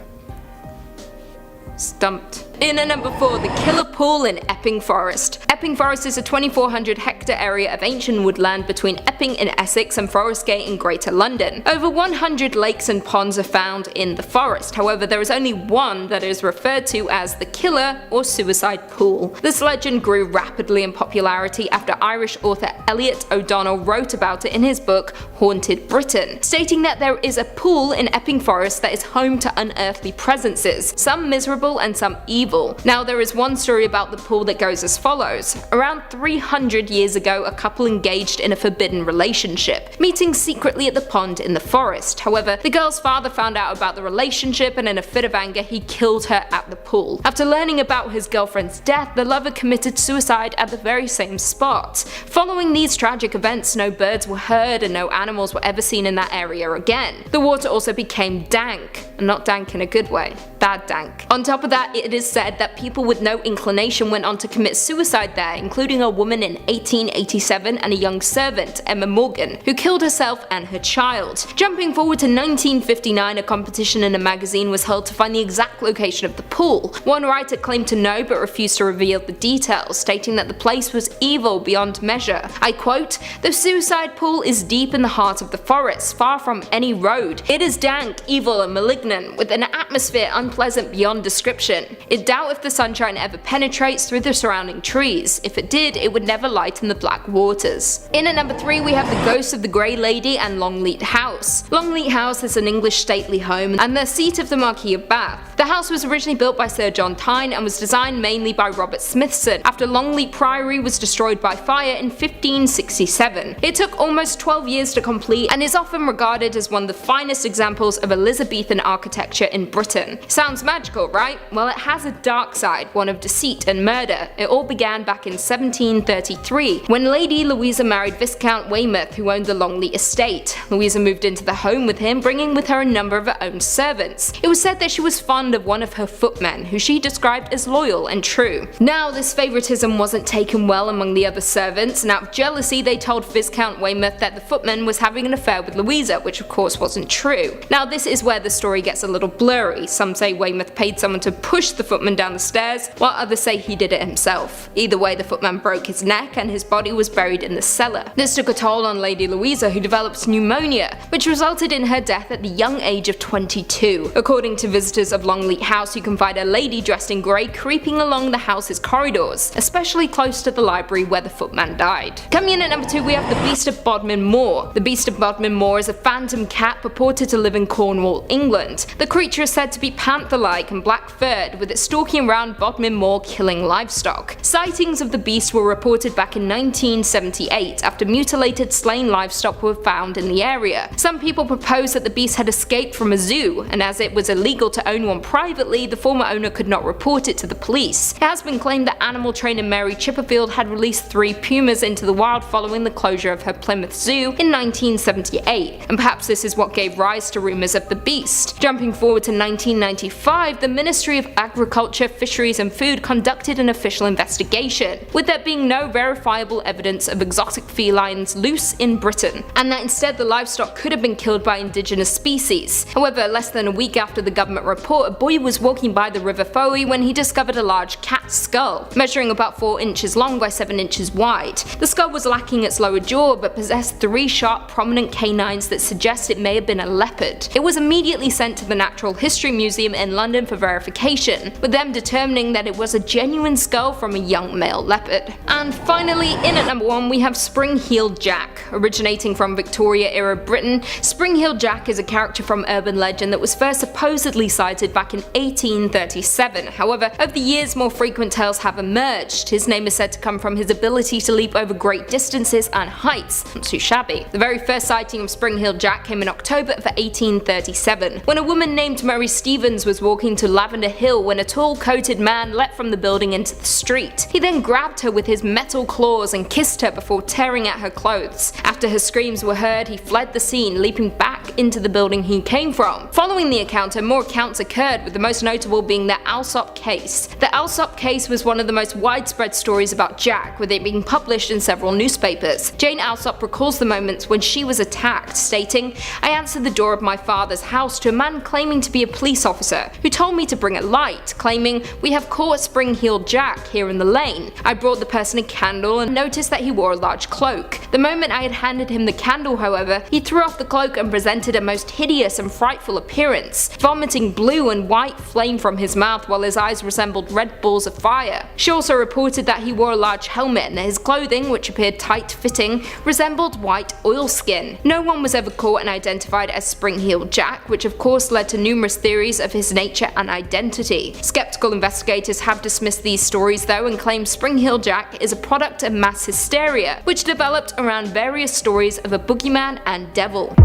Stumped. In at number 4, the Killer Pool in Epping Forest. Epping Forest is a 2,400 hectare area of ancient woodland between Epping in Essex and Forest Gate in Greater London. Over 100 lakes and ponds are found in the forest. However, there is only one that is referred to as the Killer or Suicide Pool. This legend grew rapidly in popularity after Irish author Elliot O'Donnell wrote about it in his book Haunted Britain, stating that there is a pool in Epping Forest that is home to unearthly presences, some miserable and some evil. Now, there is one story about the pool that goes as follows. Around 300 years ago, a couple engaged in a forbidden relationship, meeting secretly at the pond in the forest. However, the girl's father found out about the relationship and in a fit of anger he killed her at the pool. After learning about his girlfriend's death, the lover committed suicide at the very same spot. Following these tragic events, no birds were heard and no animals were ever seen in that area again. The water also became dank, and not dank in a good way, bad dank. On top of that, it is said that people with no inclination went on to commit suicide there, including a woman in 1887 and a young servant, Emma Morgan, who killed herself and her child. Jumping forward to 1959, a competition in a magazine was held to find the exact location of the pool. One writer claimed to know but refused to reveal the details, stating that the place was evil beyond measure. I quote, "The suicide pool is deep in the heart of the forest, far from any road. It is dank, evil and malignant, with an atmosphere unpleasant beyond description. It doubt if the sunshine ever penetrates through the surrounding trees. If it did, it would never lighten the black waters." In at number 3 we have the Ghost of the Grey Lady and Longleat House. Longleat House is an English stately home and the seat of the Marquis of Bath. The house was originally built by Sir John Tyne and was designed mainly by Robert Smithson after Longleat Priory was destroyed by fire in 1567. It took almost 12 years to complete and is often regarded as one of the finest examples of Elizabethan architecture in Britain. Sounds magical, right? Well, it has a dark side, one of deceit and murder. It all began back in 1733, when Lady Louisa married Viscount Weymouth, who owned the Longleat estate. Louisa moved into the home with him, bringing with her a number of her own servants. It was said that she was fond of one of her footmen, who she described as loyal and true. Now, this favoritism wasn't taken well among the other servants, and out of jealousy they told Viscount Weymouth that the footman was having an affair with Louisa, which of course wasn't true. Now, this is where the story gets a little blurry. Some say Weymouth paid someone to push the footman down the stairs, while others say he did it himself. Either way, the footman broke his neck and his body was buried in the cellar. This took a toll on Lady Louisa, who developed pneumonia, which resulted in her death at the young age of 22. According to visitors of Longleat house, you can find a lady dressed in grey creeping along the house's corridors, especially close to the library where the footman died. Coming in at number 2, we have the Beast of Bodmin Moor. The Beast of Bodmin Moor is a phantom cat purported to live in Cornwall, England. The creature is said to be panther-like and black-furred, with it stalking around Bodmin Moor killing livestock. Sightings of the beast were reported back in 1978 after mutilated slain livestock were found in the area. Some people propose that the beast had escaped from a zoo, and as it was illegal to own one privately, the former owner could not report it to the police. It has been claimed that animal trainer Mary Chipperfield had released 3 pumas into the wild following the closure of her Plymouth Zoo in 1978, and perhaps this is what gave rise to rumours of the beast. Jumping forward to 1995, the Ministry of Agriculture, Fisheries and Food conducted an official investigation, with there being no verifiable evidence of exotic felines loose in Britain, and that instead the livestock could have been killed by indigenous species. However, less than a week after the government report, a boy was walking by the River Fowey when he discovered a large cat skull, measuring about 4 inches long by 7 inches wide. The skull was lacking its lower jaw, but possessed 3 sharp prominent canines that suggest it may have been a leopard. It was immediately sent to the Natural History Museum in London for verification, with them determining that it was a genuine skull from a young male leopard. And finally, in at number 1, we have Spring-Heeled Jack. Originating from Victoria-era Britain, Spring-Heeled Jack is a character from urban legend that was first supposedly sighted back in 1837. However, over the years more frequent tales have emerged. His name is said to come from his ability to leap over great distances and heights. Not too shabby. The very first sighting of Spring-Heeled Jack came in October of 1837, when a woman named Mary Stevens was walking to Lavender Hill when a tall coated man leapt from the building into the street. He then grabbed her with his metal claws and kissed her before tearing at her clothes. After her screams were heard, he fled the scene, leaping back into the building he came from. Following the encounter, more accounts occurred, with the most notable being the Alsop case. The Alsop case was one of the most widespread stories about Jack, with it being published in several newspapers. Jane Alsop recalls the moments when she was attacked, stating, "I answered the door of my father's house to a man claiming to be a police officer, who told me to bring a light, claiming, 'We have caught Spring-Heeled Jack here in the lane.' I brought the person a candle and noticed that he wore a large cloak. The moment I had handed him the candle, however, he threw off the cloak and presented a most hideous and frightful appearance, vomiting blue and white flame from his mouth while his eyes resembled red balls of fire." She also reported that he wore a large helmet and that his clothing, which appeared tight-fitting, resembled white oilskin. No one was ever caught and identified as Spring-Heeled Jack, which of course led to numerous theories of his nature and identity. Skeptical investigators have dismissed these stories though and claim Spring-Heeled Jack is a product of mass hysteria, which developed around various stories of a boogeyman and devil.